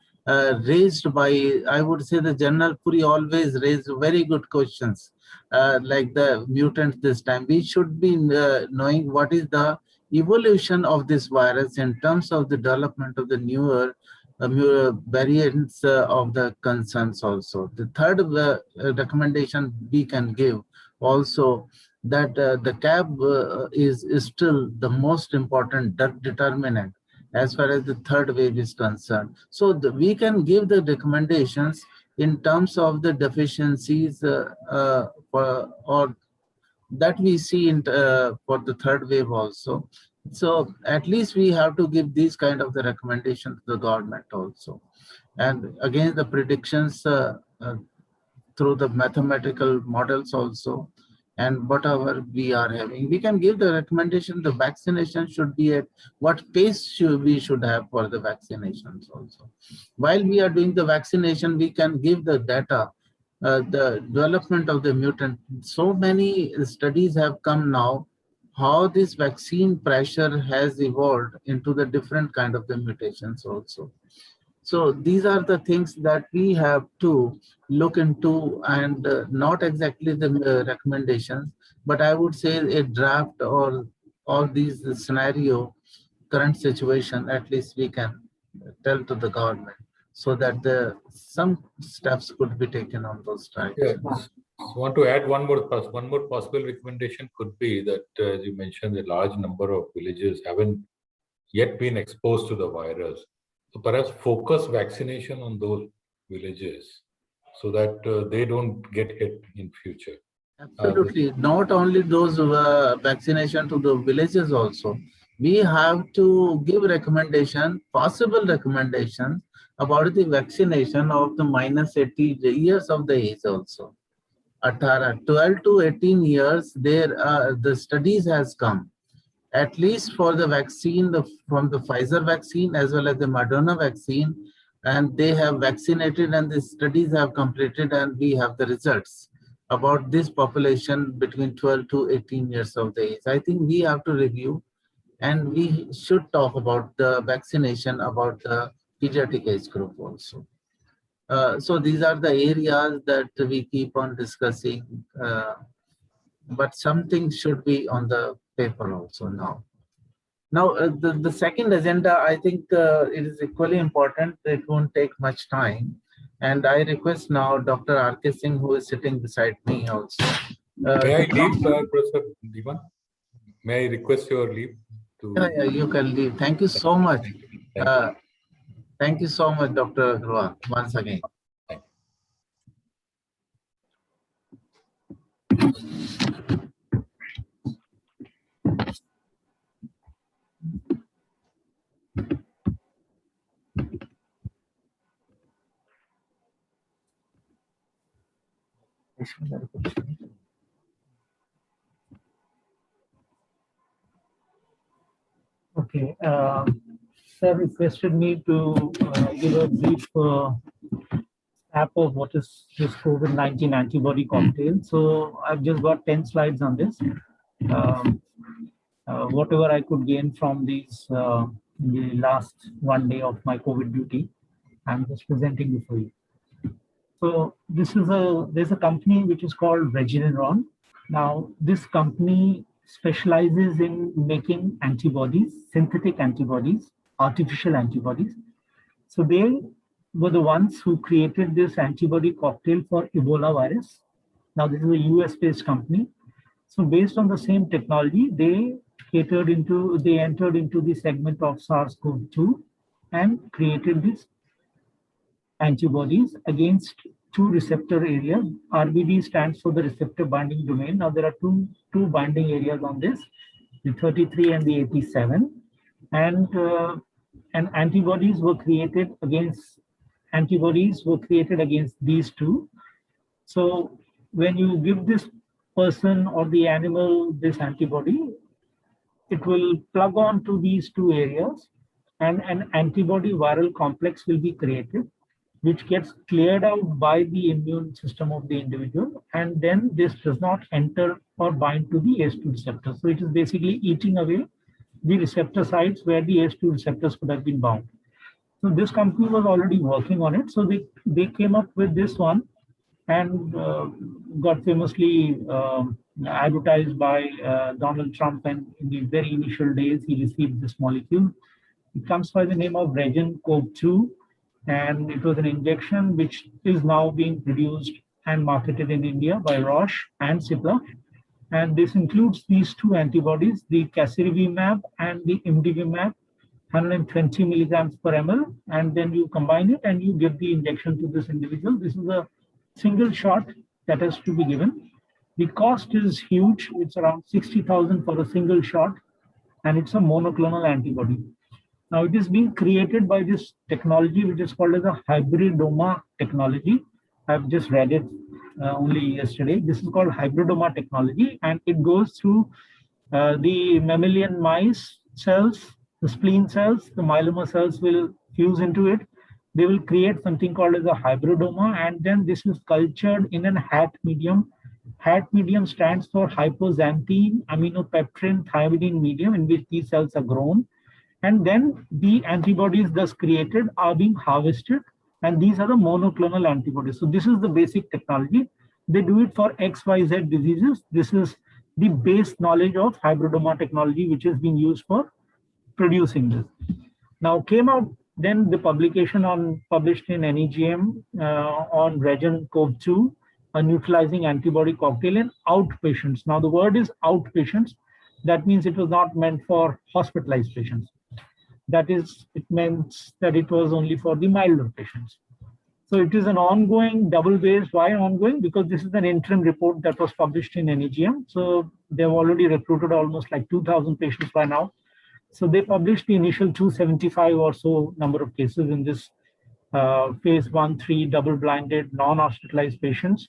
raised by, I would say, the General Puri always raised very good questions, like the mutant this time. We should be knowing what is the evolution of this virus in terms of the development of the newer variants of the concerns also. The third recommendation we can give also, that the CAB is still the most important determinant as far as the third wave is concerned. So we can give the recommendations in terms of the deficiencies or that we see in for the third wave also. So at least we have to give these kind of the recommendation to the government also. And again, the predictions through the mathematical models also, and whatever we are having, we can give the recommendation. The vaccination should be at what pace we should have for the vaccinations also. While we are doing the vaccination, we can give the data, the development of the mutant. So many studies have come now, how this vaccine pressure has evolved into the different kind of the mutations also. So these are the things that we have to look into, and not exactly the recommendations, but I would say a draft or all these scenario, current situation, at least we can tell to the government so that some steps could be taken on those tracks. Yeah. I want to add one more possible recommendation could be that, as you mentioned, a large number of villages haven't yet been exposed to the virus. So perhaps focus vaccination on those villages so that they don't get hit in future. Absolutely. Not only those vaccination to the villages also. We have to give recommendation, possible recommendations about the vaccination of the minus 80 years of the age also. 12 to 18 years, the studies has come. At least for the vaccine, from the Pfizer vaccine as well as the Moderna vaccine, and they have vaccinated and the studies have completed, and we have the results about this population between 12 to 18 years of the age. I think we have to review, and we should talk about the vaccination about the pediatric age group also. So these are the areas that we keep on discussing, but something should be on the paper also now. Now, the second agenda, I think it is equally important. It won't take much time. And I request now Dr. R.K. Singh, who is sitting beside me also. May I leave, Professor Dhiman? May I request your leave? Yeah, you can leave. Thank you so much. Thank you so much, Dr. Agarwal, once again. Okay, sir requested me to give a brief app of what is this COVID-19 antibody cocktail. So I've just got 10 slides on this. Whatever I could gain from these in the last one day of my COVID duty, I'm just presenting before you. So this is there's a company which is called Regeneron. Now this company specializes in making antibodies, synthetic antibodies, artificial antibodies. So they were the ones who created this antibody cocktail for Ebola virus. Now this is a US-based company. So based on the same technology, they entered into the segment of SARS-CoV-2 and created these antibodies against two receptor areas. RBD stands for the receptor binding domain. Now there are two binding areas on this, the 33 and the 87, and antibodies were created against these two. So when you give this person or the animal this antibody, it will plug on to these two areas, and an antibody viral complex will be created, which gets cleared out by the immune system of the individual, and then this does not enter or bind to the ACE2 receptor. So it is basically eating away the receptor sites where the ACE2 receptors could have been bound. So this company was already working on it. So they came up with this one, and got famously advertised by Donald Trump. And in the very initial days, he received this molecule. It comes by the name of REGEN-COV2. And it was an injection which is now being produced and marketed in India by Roche and Cipla. And this includes these two antibodies, the casirivimab and the imdivimab, 120 milligrams per ml. And then you combine it and you give the injection to this individual. This is a single shot that has to be given. The cost is huge. It's around 60,000 for a single shot, and it's a monoclonal antibody. Now it is being created by this technology, which is called as a hybridoma technology. I've just read it only yesterday. This is called hybridoma technology, and it goes through the mammalian mice cells, the spleen cells, the myeloma cells will fuse into it. They will create something called as a hybridoma, and then this is cultured in an HAT medium. HAT medium stands for hypoxanthine aminopeptrin thymidine medium, in which these cells are grown. And then the antibodies thus created are being harvested, and these are the monoclonal antibodies. So this is the basic technology. They do it for XYZ diseases. This is the base knowledge of hybridoma technology, which is being used for producing this. Now came out then the publication published in NEJM on Regencov-2, a neutralizing antibody cocktail in outpatients. Now the word is outpatients. That means it was not meant for hospitalized patients. That is, it meant that it was only for the milder patients. So it is an ongoing double-based. Why ongoing? Because this is an interim report that was published in NEJM. So they've already recruited almost like 2,000 patients by now. So they published the initial 275 or so number of cases in this phase 1/3 double-blinded non-hospitalized patients,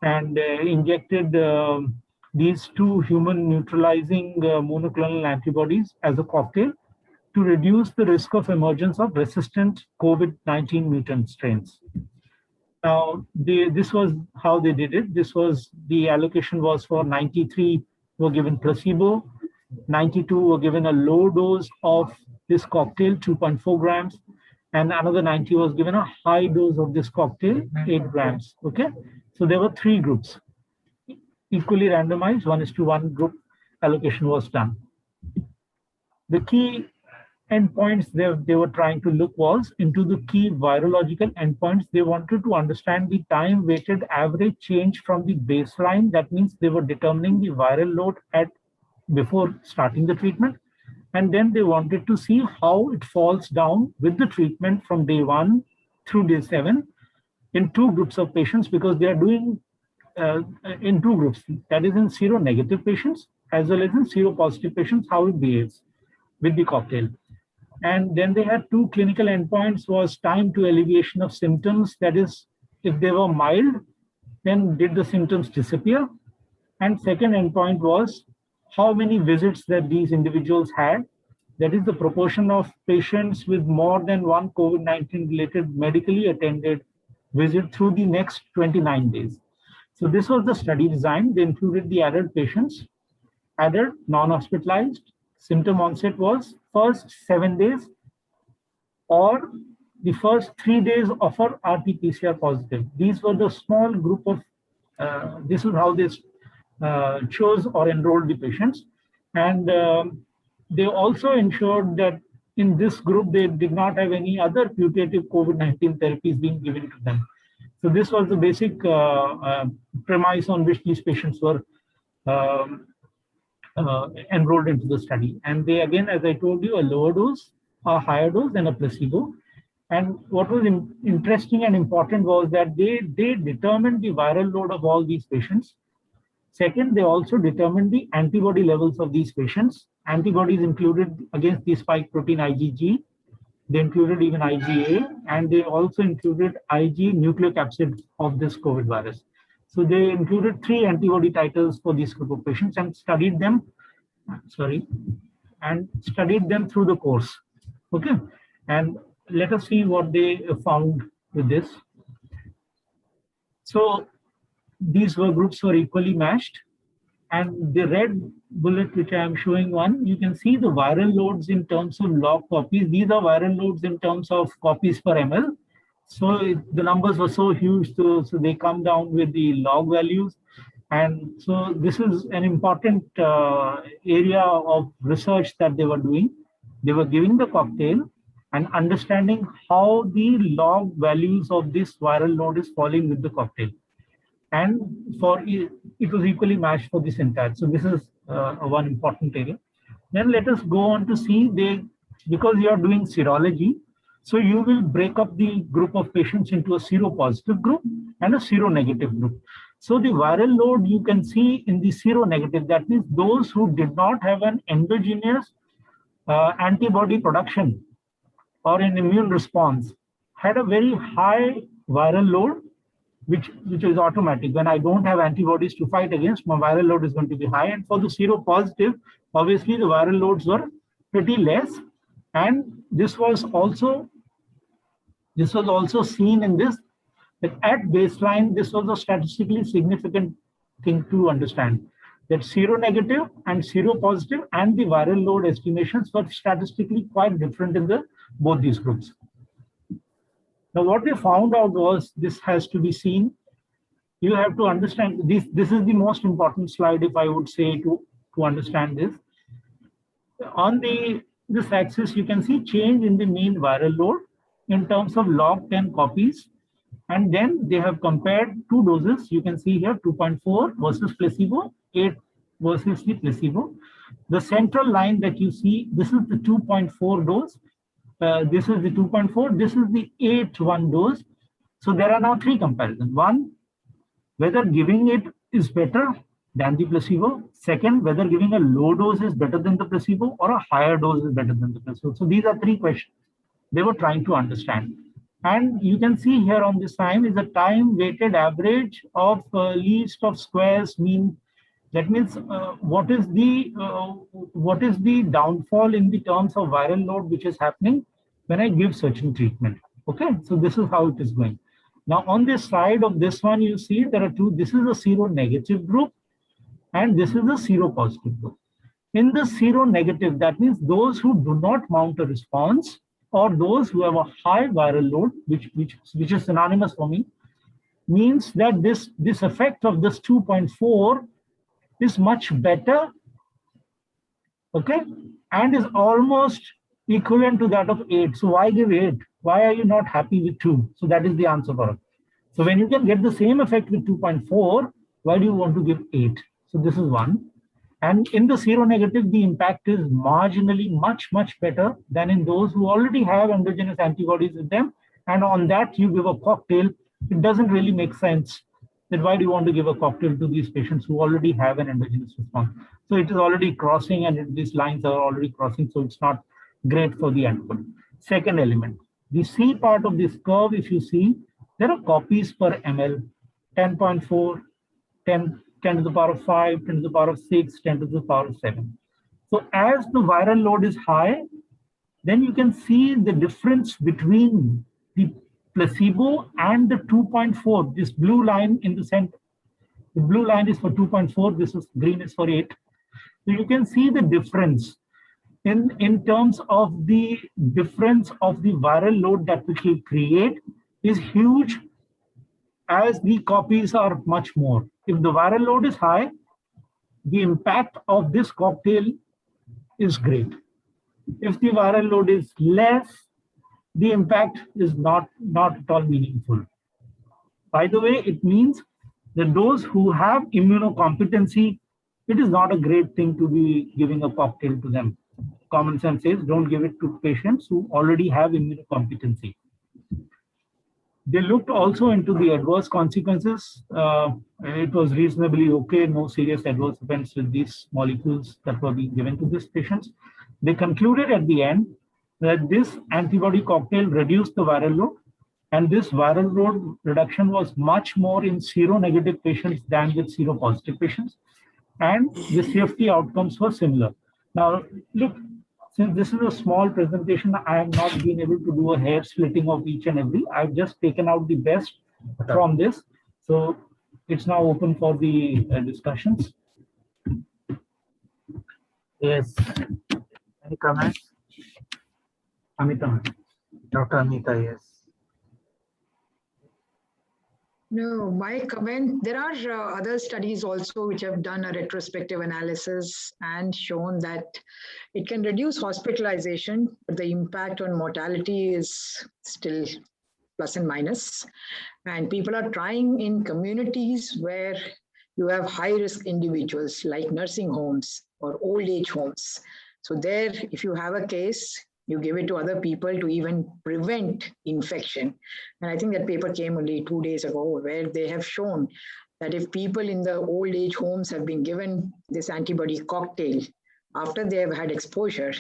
and injected these two human neutralizing monoclonal antibodies as a cocktail to reduce the risk of emergence of resistant COVID-19 mutant strains. Now, this was how they did it. The allocation was for 93 were given placebo, 92 were given a low dose of this cocktail, 2.4 grams, and another 90 was given a high dose of this cocktail, 8 grams. Okay, so there were 3 groups, equally randomized, 1:1 group allocation was done. The key endpoints they were trying to look was into the key virological endpoints. They wanted to understand the time-weighted average change from the baseline. That means they were determining the viral load before starting the treatment. And then they wanted to see how it falls down with the treatment from day 1 through day 7 in 2 groups of patients, because they are doing in 2 groups, that is in seronegative patients as well as in seropositive patients, how it behaves with the cocktail. And then they had 2 clinical endpoints, was time to alleviation of symptoms. That is, if they were mild, then did the symptoms disappear? And second endpoint was how many visits that these individuals had. That is the proportion of patients with more than one COVID-19 related medically attended visit through the next 29 days. So this was the study design. They included the adult patients, adult, non-hospitalized. Symptom onset was first 7 days or the first 3 days of our RT-PCR positive. These were the small group of, this is how they chose or enrolled the patients. And they also ensured that in this group, they did not have any other putative COVID-19 therapies being given to them. So this was the basic premise on which these patients were enrolled into the study. And they, again, as I told you, a lower dose, a higher dose, and a placebo. And what was interesting and important was that they determined the viral load of all these patients. Second, they also determined the antibody levels of these patients. Antibodies included against the spike protein IgG. They included even IgA, and they also included Ig nucleocapsid of this COVID virus. So they included 3 antibody titers for this group of patients and studied them, through the course. Okay, and let us see what they found with this. So these groups were equally matched, and the red bullet, which I am showing one, you can see the viral loads in terms of log copies. These are viral loads in terms of copies per ml. So the numbers were so huge, so they come down with the log values. And so this is an important area of research that they were doing. They were giving the cocktail, and understanding how the log values of this viral load is falling with the cocktail. And it was equally matched for this entire. So this is one important area. Then let us go on to see because you are doing serology, so you will break up the group of patients into a seropositive group and a seronegative group. So the viral load you can see in the seronegative, that means those who did not have an endogenous antibody production or an immune response had a very high viral load, which is automatic. When I don't have antibodies to fight against, my viral load is going to be high. And for the seropositive, obviously the viral loads were pretty less. And this was also seen in this, that at baseline, this was a statistically significant thing to understand, that seronegative and seropositive and the viral load estimations were statistically quite different in both these groups. Now, what we found out was, this has to be seen. You have to understand this. This is the most important slide, if I would say, to understand this. On this axis, you can see change in the mean viral load in terms of log 10 copies. And then they have compared two doses. You can see here 2.4 versus placebo, 8 versus the placebo. The central line that you see, this is the 2.4 dose. This is the 2.4. This is the 8-1 dose. So there are now three comparisons. One, whether giving it is better than the placebo. Second, whether giving a low dose is better than the placebo or a higher dose is better than the placebo. So these are three questions they were trying to understand. And you can see here on this time is a time weighted average of least of squares mean. That means what is the downfall in the terms of viral load which is happening when I give certain treatment. Okay, so this is how it is going. Now on this side of this one, you see there are two. This is a seronegative group and this is a seropositive group. In the seronegative, that means those who do not mount a response or those who have a high viral load, which is synonymous for me, means that this effect of this 2.4 is much better, okay, and is almost equivalent to that of 8. So why give 8? Why are you not happy with 2? So that is the answer for us. So when you can get the same effect with 2.4, why do you want to give 8? So this is one. And in the seronegative, the impact is marginally much better than in those who already have endogenous antibodies with them. And on that, you give a cocktail. It doesn't really make sense. Then why do you want to give a cocktail to these patients who already have an endogenous response? So it is already crossing and these lines are already crossing. So it's not great for the antibody. Second element, the C part of this curve, if you see, there are copies per ml, 10.4, 10 to the power of 5, 10 to the power of 6, 10 to the power of 7. So as the viral load is high, then you can see the difference between the placebo and the 2.4, this blue line in the center. The blue line is for 2.4, this is green is for 8. So you can see the difference in terms of the difference of the viral load that which will create is huge as the copies are much more. If the viral load is high, the impact of this cocktail is great. If the viral load is less, the impact is not at all meaningful. By the way, it means that those who have immunocompetency, it is not a great thing to be giving a cocktail to them. Common sense says don't give it to patients who already have immunocompetency. They looked also into the adverse consequences. It was reasonably okay, no serious adverse events with these molecules that were being given to these patients. They concluded at the end that this antibody cocktail reduced the viral load, and this viral load reduction was much more in seronegative patients than with seropositive patients, and the safety outcomes were similar. Now, look, since this is a small presentation, I have not been able to do a hair splitting of each and every. I've just taken out the best from this. So it's now open for the discussions. Yes. Any comments? Amita. Dr. Amita, yes. No, my comment, there are other studies also which have done a retrospective analysis and shown that it can reduce hospitalization, but the impact on mortality is still plus and minus. And people are trying in communities where you have high risk individuals like nursing homes or old age homes. So there, if you have a case, you give it to other people to even prevent infection. And I think that paper came only 2 days ago where they have shown that if people in the old age homes have been given this antibody cocktail after they have had exposure,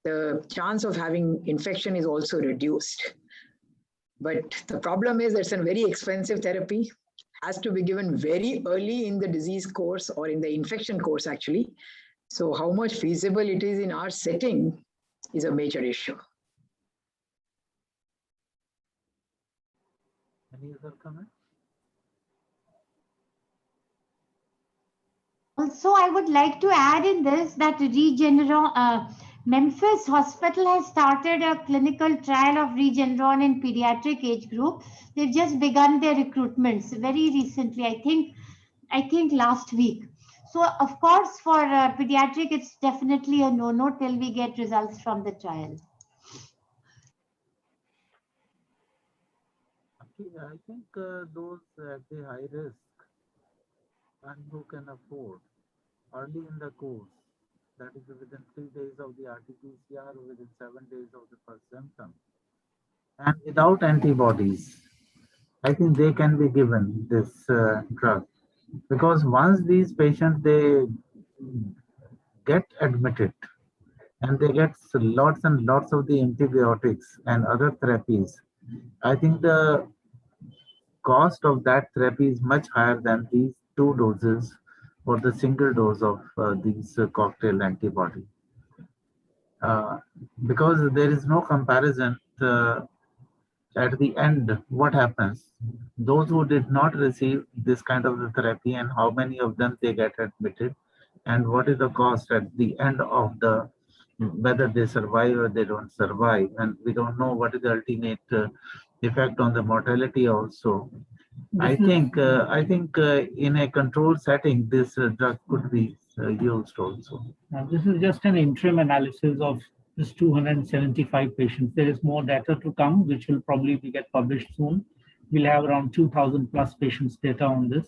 the chance of having infection is also reduced. But the problem is it's a very expensive therapy, has to be given very early in the disease course or in the infection course actually. So how much feasible it is in our setting is a major issue. Any other comment? Also, I would like to add in this that Regeneron, Memphis Hospital has started a clinical trial of Regeneron in pediatric age group. They've just begun their recruitments very recently, I think last week. So, of course, for pediatric, it's definitely a no-no till we get results from the trial. Okay, I think those at the high risk and who can afford early in the course, that is within 3 days of the RT-PCR, within 7 days of the first symptom, and without antibodies, I think they can be given this drug. Because once these patients, they get admitted and they get lots and lots of the antibiotics and other therapies, I think the cost of that therapy is much higher than these 2 doses or the single dose of these cocktail antibody. Because there is no comparison at the end, what happens? Those who did not receive this kind of the therapy and how many of them they get admitted and what is the cost at the end of the, whether they survive or they don't survive. And we don't know what is the ultimate effect on the mortality also. I think in a controlled setting, this drug could be used also. This is just an interim analysis of this 275 patients. There is more data to come, which will probably get published soon. We'll have around 2,000 plus patients data on this.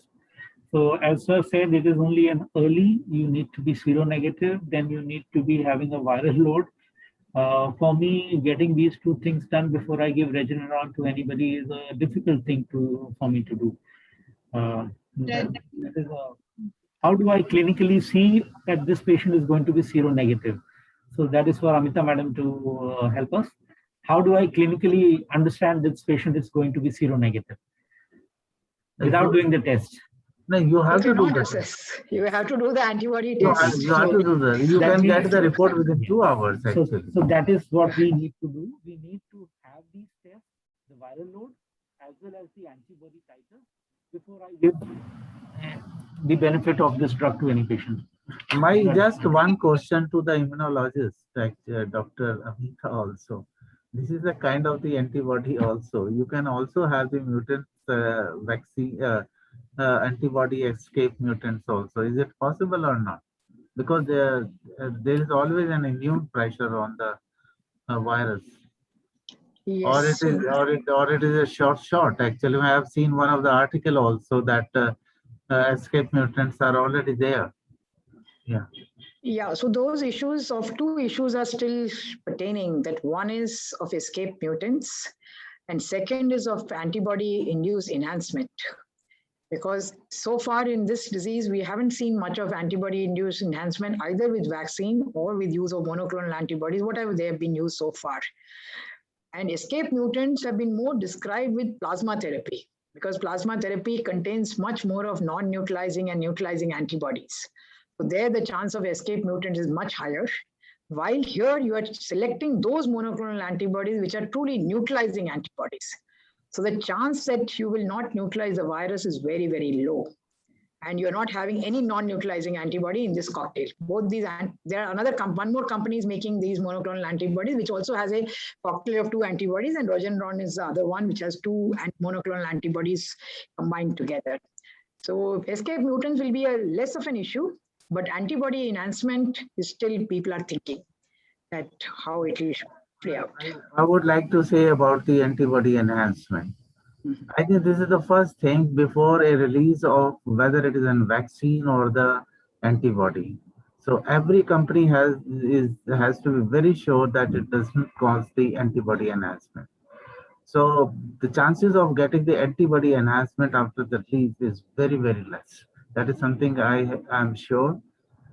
So as Sir said, it is only an early, you need to be seronegative, then you need to be having a viral load. For me, getting these 2 things done before I give Regeneron to anybody is a difficult thing for me to do. How do I clinically see that this patient is going to be seronegative? So that is for Amita Madam to help us. How do I clinically understand this patient is going to be seronegative without doing the test? No, you have to do the test. You have to do the antibody test. You have to do that. You can get the report within 2 hours. Actually. So that is what we need to do. We need to have these tests, the viral load, as well as the antibody titers, before I give the benefit of this drug to any patient. My just one question to the immunologist, Dr. Amita also. This is a kind of the antibody also. You can also have the mutant vaccine, antibody escape mutants also. Is it possible or not? Because there is always an immune pressure on the virus. Yes. Or it is a short. Actually, I have seen one of the article also that escape mutants are already there. Yeah. Yeah, so those issues of 2 issues are still pertaining. That one is of escape mutants and second is of antibody induced enhancement. Because so far in this disease, we haven't seen much of antibody induced enhancement either with vaccine or with use of monoclonal antibodies, whatever they have been used so far. And escape mutants have been more described with plasma therapy because plasma therapy contains much more of non-neutralizing and neutralizing antibodies. So there the chance of escape mutant is much higher. While here you are selecting those monoclonal antibodies which are truly neutralizing antibodies. So the chance that you will not neutralize the virus is very, very low. and you're not having any non-neutralizing antibody in this cocktail. Both these, and there are one more company is making these monoclonal antibodies, which also has a cocktail of 2 antibodies, and Regeneron is the other one, which has 2 monoclonal antibodies combined together. So escape mutants will be a less of an issue, but antibody enhancement is still people are thinking that how it will play out. I would like to say about the antibody enhancement. I think this is the first thing before a release of whether it is a vaccine or the antibody. So every company has to be very sure that it doesn't cause the antibody enhancement. So the chances of getting the antibody enhancement after the release is very, very less. That is something I am sure.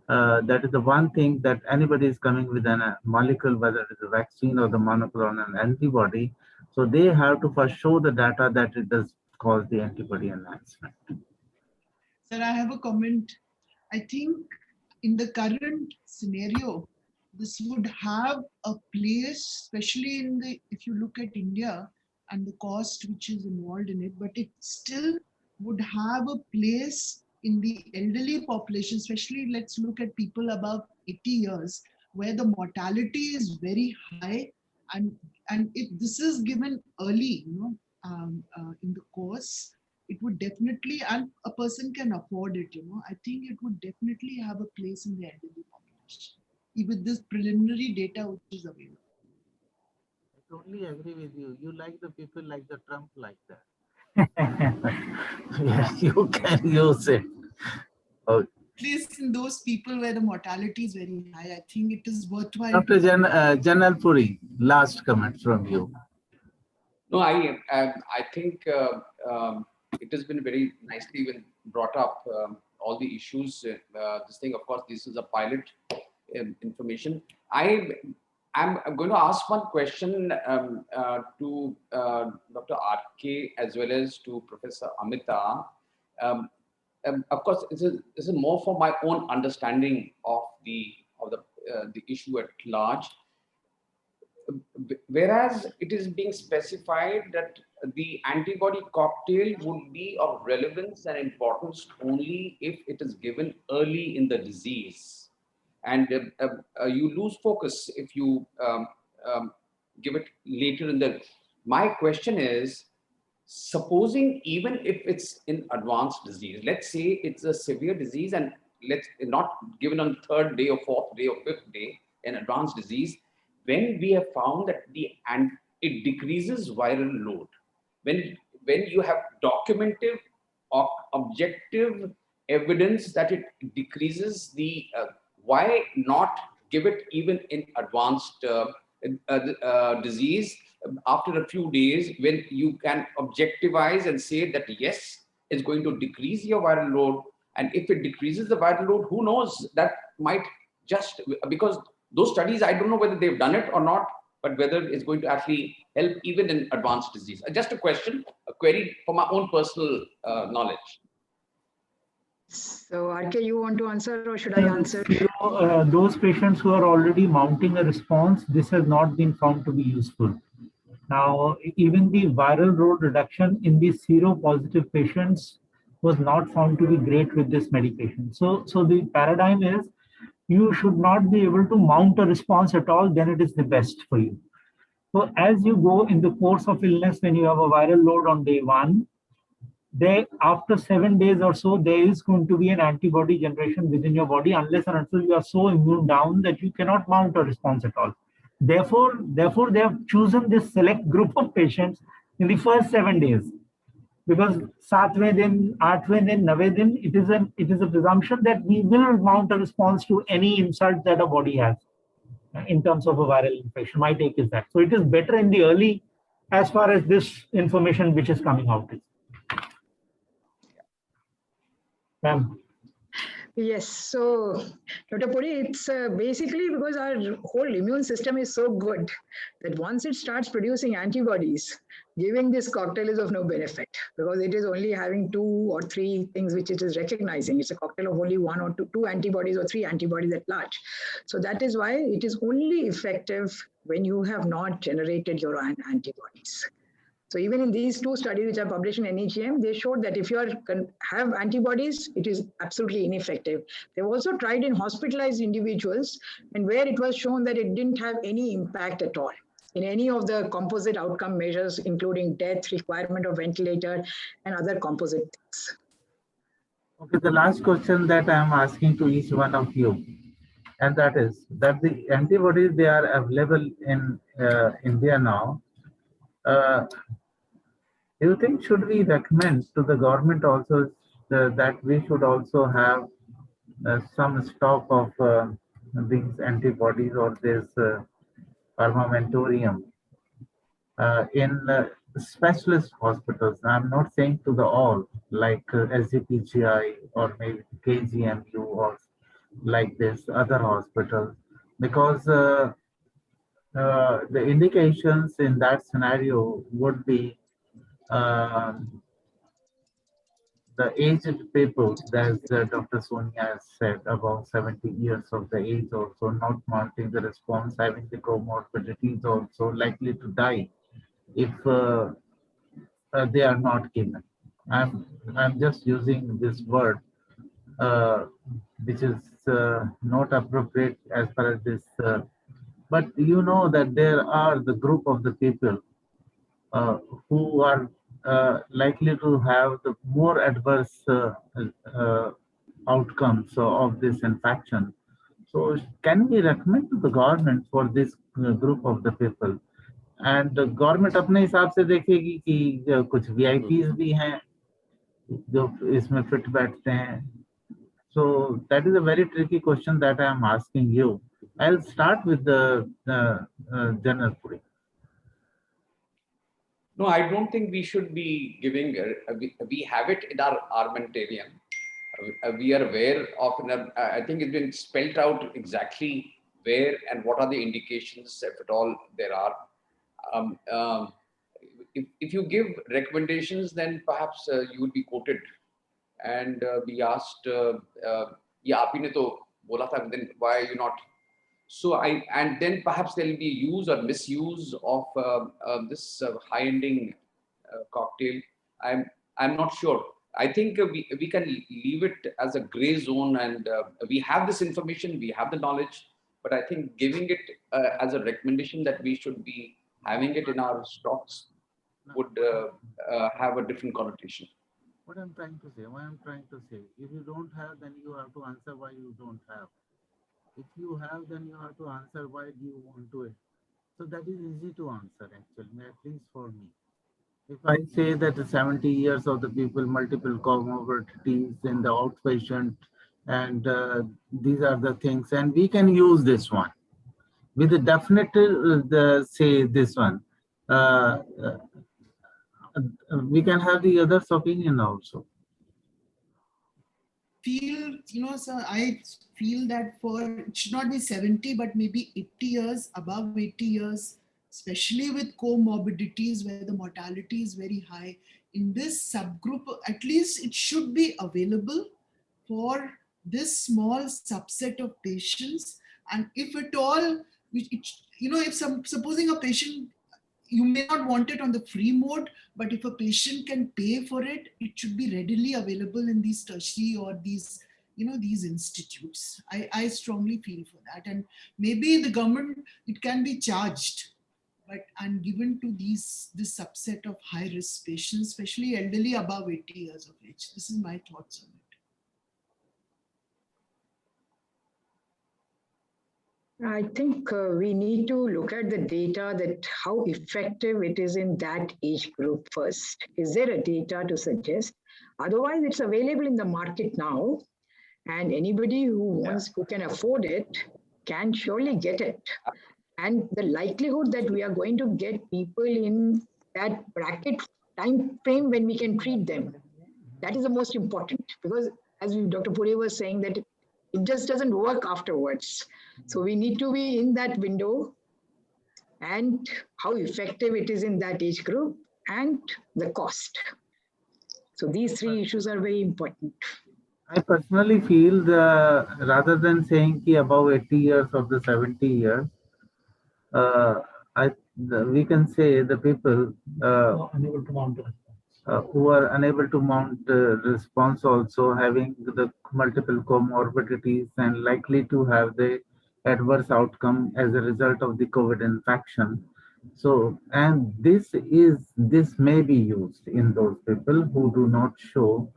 That is the one thing that anybody is coming with a molecule, whether it is a vaccine or the monoclonal antibody. So they have to first show the data that it does cause the antibody enhancement. Sir, I have a comment. I think in the current scenario, this would have a place, especially if you look at India and the cost which is involved in it, but it still would have a place in the elderly population, especially let's look at people above 80 years, where the mortality is very high. And if this is given early, in the course, it would definitely, and a person can afford it, I think it would definitely have a place in the elderly population, with this preliminary data which is available. I totally agree with you. You like the people like the Trump like that. Yes, you can use it. Oh. At least in those people where the mortality is very high, I think it is worthwhile. Dr. Janal Puri, last comment from you. No, I think it has been very nicely brought up, all the issues. This thing, of course, this is a pilot information. I'm going to ask one question to Dr. R.K. as well as to Professor Amita. Of course, this is more for my own understanding of the issue at large. Whereas it is being specified that the antibody cocktail would be of relevance and importance only if it is given early in the disease, and you lose focus if you give it later in the. My question is, supposing even if it's in advanced disease, let's say it's a severe disease and let's not given on the 3rd day or 4th day or 5th day in advanced disease, when we have found that it decreases viral load, when you have documented or objective evidence that it decreases the, why not give it even in advanced disease after a few days, when you can objectivize and say that yes, it's going to decrease your viral load, and if it decreases the viral load, who knows, that might just, because those studies, I don't know whether they've done it or not, but whether it's going to actually help even in advanced disease. Just a question, a query for my own personal knowledge. So, RK, you want to answer or should I answer? Those patients who are already mounting a response, this has not been found to be useful. Now, even the viral load reduction in the seropositive patients was not found to be great with this medication. So the paradigm is, you should not be able to mount a response at all, then it is the best for you. So as you go in the course of illness, when you have a viral load on day 1, after 7 days or so, there is going to be an antibody generation within your body, unless and until you are so immune down that you cannot mount a response at all. Therefore, they have chosen this select group of patients in the first 7 days. Because 7वें दिन, 8वें दिन, 9वें दिन, it is a presumption that we will mount a response to any insult that a body has in terms of a viral infection. My take is that. So it is better in the early, as far as this information which is coming out is. Ma'am. Yes, so Dr. Puri, it's basically because our whole immune system is so good that once it starts producing antibodies, giving this cocktail is of no benefit, because it is only having 2 or 3 things which it is recognizing. It's a cocktail of only 1 or 2 antibodies or 3 antibodies at large. So that is why it is only effective when you have not generated your own antibodies. So even in these two studies which are published in NEJM, they showed that if you have antibodies, it is absolutely ineffective. They've also tried in hospitalized individuals, and where it was shown that it didn't have any impact at all in any of the composite outcome measures, including death, requirement of ventilator, and other composite things. Okay, the last question that I am asking to each one of you, and that is that the antibodies, they are available in India now. Do you think should we recommend to the government also that we should also have some stock of these antibodies or this armamentarium in specialist hospitals? I'm not saying to the all, like SGPGI or maybe KGMU or like this other hospitals, because the indications in that scenario would be the aged people, as Dr. Sonia has said, about 70 years of the age also, not mounting the response, having the comorbidities also, likely to die if they are not given. I'm just using this word, which is not appropriate as far as this, but you know that there are the group of the people who are likely to have the more adverse outcomes of this infection. So can we recommend to the government for this group of the people? And government अपने हिसाब से देखेगी कि कुछ VIPs भी हैं जो इसमें फिट बैठते हैं. So that is a very tricky question that I am asking you. I'll start with the General Puri. No, I don't think we should be giving, we have it in our armamentarium. We are aware of, I think it's been spelled out exactly where and what are the indications, if at all there are. If you give recommendations, then perhaps you would be quoted and be asked, "Yeah, aaphi ne to bola tha, then why are you not?" So and then perhaps there will be use or misuse of this high-ending cocktail. I'm not sure. I think we can leave it as a gray zone, and we have this information, we have the knowledge, but I think giving it as a recommendation that we should be having it in our stocks would have a different connotation. What I'm trying to say, if you don't have, then you have to answer why you don't have. If you have, then you have to answer why do you want to it. So that is easy to answer actually, at least for me. If I say that 70 years of the people, multiple comorbidities in the outpatient, and these are the things, and we can use this one with a definite, say this one. We can have the other's opinion also. Feel, sir, I feel that it should not be 70, but maybe 80 years, above 80 years, especially with comorbidities where the mortality is very high. In this subgroup, at least it should be available for this small subset of patients. And if at all, supposing a patient, you may not want it on the free mode, but if a patient can pay for it, it should be readily available in these tertiary or these, these institutes. I strongly feel for that. And maybe the government, it can be charged, and given to this subset of high-risk patients, especially elderly above 80 years of age. This is my thoughts on it. I think we need to look at the data that how effective it is in that age group first. Is there a data to suggest? Otherwise, it's available in the market now, and anybody who can afford it can surely get it. And the likelihood that we are going to get people in that bracket time frame when we can treat them, that is the most important, because as Dr. Puri was saying, that it just doesn't work afterwards. So we need to be in that window, and how effective it is in that age group, and the cost. So these three issues are very important. I personally feel rather than saying above 80 years of the 70 years, I we can say the people Unable to mount it. who are unable to mount response, also having the multiple comorbidities and likely to have the adverse outcome as a result of the COVID infection. So, and this may be used in those people who do not show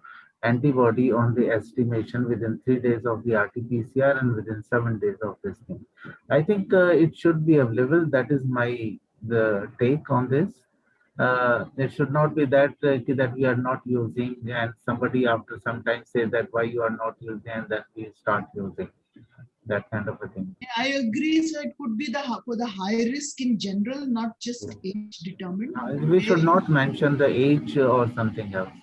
antibody on the estimation within 3 days of the RT-PCR and within 7 days of this thing. I think it should be available. That is my the take on this. It should not be that that we are not using, and somebody after some time say that why you are not using, and then we start using that kind of a thing. I agree. So it could be for the high risk in general, not just age determined. We should not mention the age or something else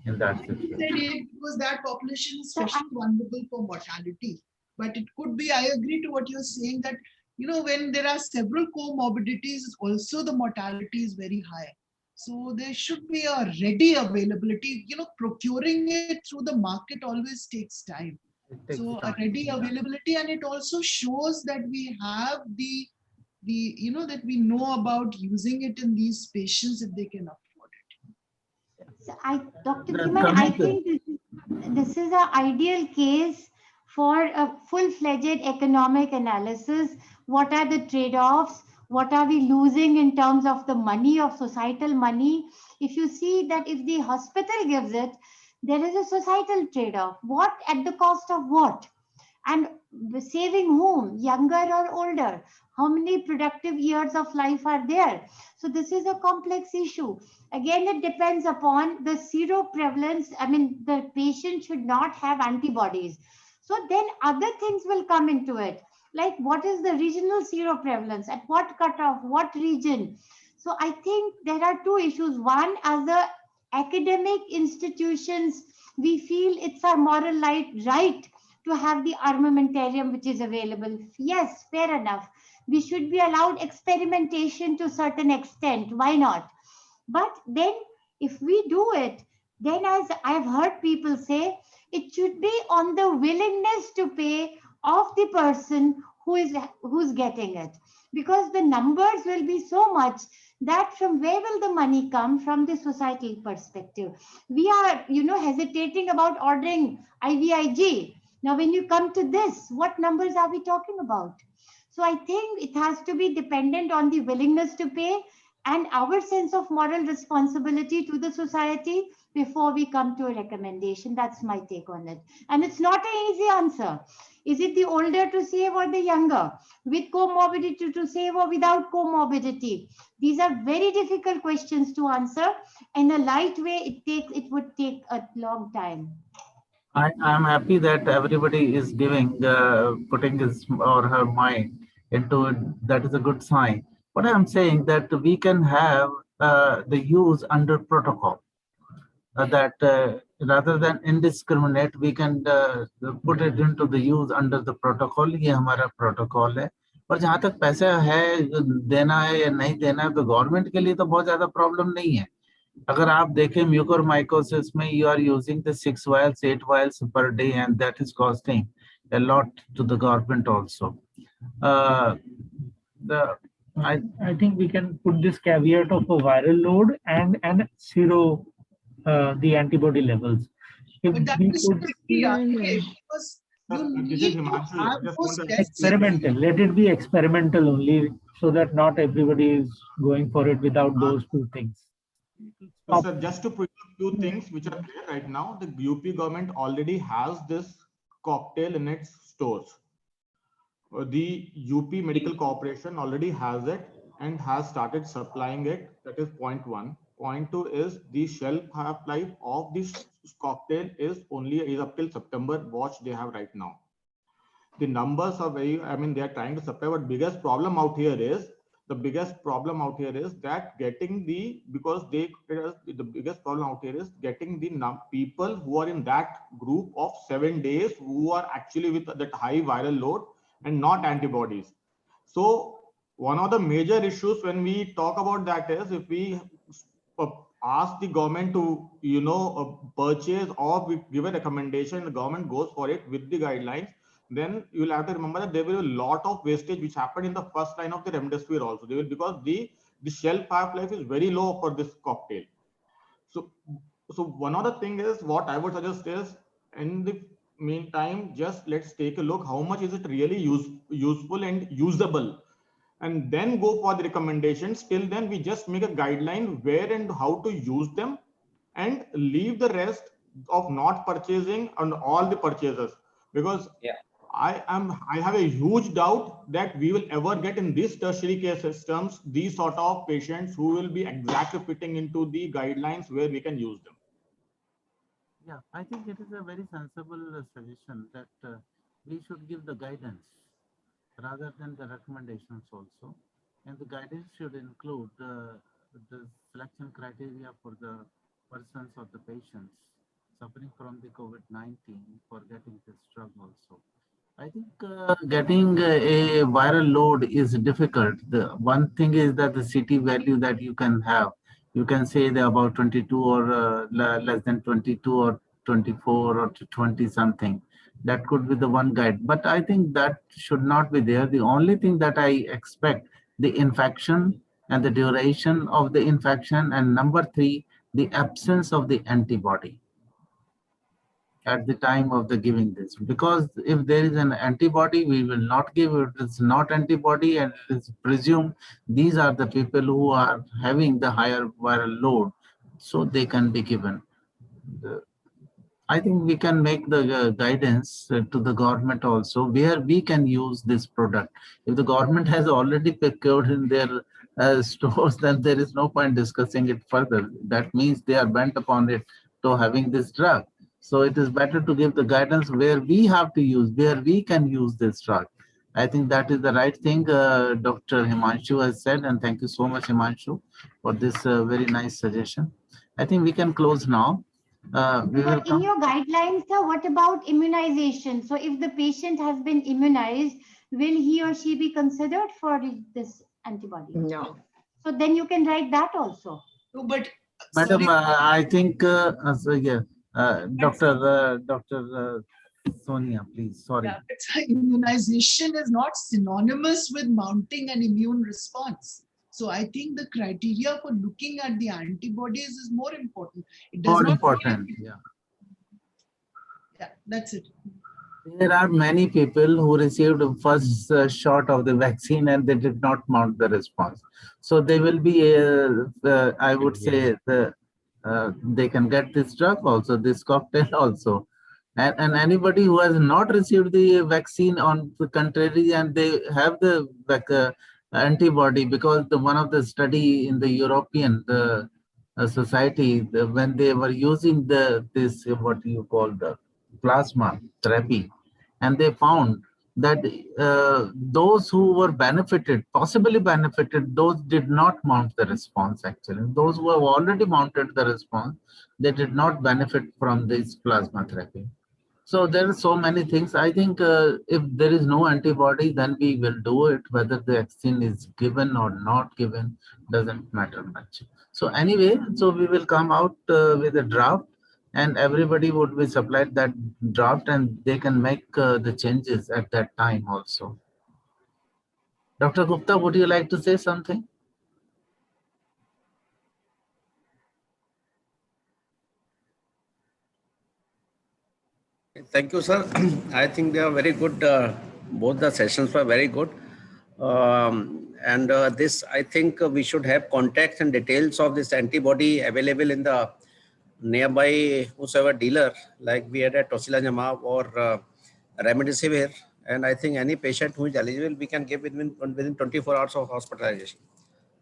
in that situation. Said it because that population is especially vulnerable for mortality. But it could be, I agree to what you're saying, that when there are several comorbidities, also the mortality is very high. So there should be a ready availability. Procuring it through the market always takes time. So a ready availability, and it also shows that we have the that we know about using it in these patients if they can afford it. So Dr. Dhiman, I think this is an ideal case for a full-fledged economic analysis. What are the trade-offs? What are we losing in terms of the money, of societal money? If you see that if the hospital gives it, there is a societal trade-off. What at the cost of what? And saving whom, younger or older? How many productive years of life are there? So this is a complex issue. Again, it depends upon the seroprevalence. I mean, the patient should not have antibodies. So then other things will come into it. Like what is the regional seroprevalence? At what cutoff? What region? So I think there are two issues. One, as the academic institutions, we feel it's our moral right to have the armamentarium which is available. Yes, fair enough. We should be allowed experimentation to a certain extent. Why not? But then if we do it, then as I've heard people say, it should be on the willingness to pay of the person who's getting it. Because the numbers will be so much that from where will the money come from the societal perspective? We are, hesitating about ordering IVIG. Now, when you come to this, what numbers are we talking about? So I think it has to be dependent on the willingness to pay and our sense of moral responsibility to the society before we come to a recommendation. That's my take on it. And it's not an easy answer. Is it the older to save or the younger? With comorbidity to save or without comorbidity? These are very difficult questions to answer. In a light way, it would take a long time. I'm happy that everybody is giving, putting his or her mind into it. That is a good sign. What I'm saying that we can have the use under protocol. That rather than indiscriminate, we can put it into the use under the protocol. ये हमारा protocol है. और जहाँ तक पैसा है देना है या नहीं देना है, तो गवर्नमेंट के लिए तो बहुत ज्यादा प्रॉब्लम नहीं है. अगर आप देखें म्यूकोरमाइकोसिस में you are using the 6 vials, 8 vials per day, and that is costing a lot to the government also. I think we can put this caveat of a viral load and sero the antibody levels. If But that we is could tricky, because you need to have those tests. experimental, let it be experimental only, so that not everybody is going for it without those two things. So, sir, just to put two things which are there right now, the UP government already has this cocktail in its stores. The UP Medical Corporation already has it and has started supplying it. That is point one. Point two is the shelf half-life of this cocktail is up till September. Watch they have right now. The numbers are very, they are trying to supply, but the biggest problem out here is that getting the biggest problem out here is getting the people who are in that group of 7 days who are actually with that high viral load and not antibodies. So one of the major issues when we talk about that is if we ask the government to purchase or we give a recommendation, the government goes for it with the guidelines, then you will have to remember that there will be a lot of wastage which happened in the first line of the remdesivir also. Because the the shelf half-life is very low for this cocktail. So one other thing is what I would suggest is, in the meantime, just let's take a look how much is it really useful and usable, and then go for the recommendations. Till then, we just make a guideline where and how to use them, and leave the rest of not purchasing on all the purchasers, because I have a huge doubt that we will ever get in these tertiary care systems these sort of patients who will be exactly fitting into the guidelines where we can use them. Yeah, I think it is a very sensible suggestion that we should give the guidance rather than the recommendations also. And the guidance should include the selection criteria for the persons or the patients suffering from the COVID-19 for getting this drug also. I think getting a viral load is difficult. The one thing is that the CT value that you can have, you can say they're about 22 or less than 22 or 24 or 20 something. That could be the one guide, but I think that should not be there. The only thing that I expect, the infection and the duration of the infection, and number 3, the absence of the antibody at the time of the giving this, because if there is an antibody, we will not give it. It's not antibody, and it is presumed these are the people who are having the higher viral load, so they can be given. I think we can make the guidance to the government also, where we can use this product. If the government has already procured in their stores, then there is no point discussing it further. That means they are bent upon it to having this drug. So it is better to give the guidance where we have to use, where we can use this drug. I think that is the right thing Dr. Himanshu has said, and thank you so much, Himanshu, for this very nice suggestion. I think we can close now. In your guidelines, sir, what about immunization? So if the patient has been immunized, will he or she be considered for this antibody? No. So then you can write that also. No, but Madam, I think, so yeah, Dr. Sonia, please, sorry. Yeah, immunization is not synonymous with mounting an immune response. So I think the criteria for looking at the antibodies is more important. It does More not important, yeah. Yeah, that's it. There are many people who received the first shot of the vaccine and they did not mount the response. So they will be, I would say, they can get this drug also, this cocktail also. And anybody who has not received the vaccine, on the contrary, and they have the antibody, because one of the study in the European society, when they were using this what you call the plasma therapy, and they found that those who were benefited, possibly benefited, those did not mount the response actually. Those who have already mounted the response, they did not benefit from this plasma therapy. So there are so many things. I think if there is no antibody, then we will do it. Whether the vaccine is given or not given doesn't matter much. So anyway, so we will come out with a draft, and everybody would be supplied that draft, and they can make the changes at that time also. Dr. Gupta, would you like to say something? Thank you, sir. I think they are very good. Both the sessions were very good. This, I think we should have contacts and details of this antibody available in the nearby whosoever dealer, like we had at tocilizumab or remdesivir. And I think any patient who is eligible, we can give within 24 hours of hospitalization.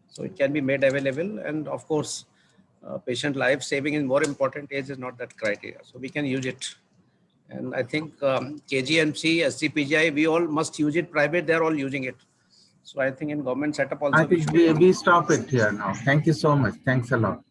So it can be made available. And of course, patient life saving is more important. Age is not that criteria. So we can use it. And I think KGMC, SCPGI, we all must use it. Private, they're all using it. So I think in government setup also. I think we stop it here now. Thank you so much. Thanks a lot.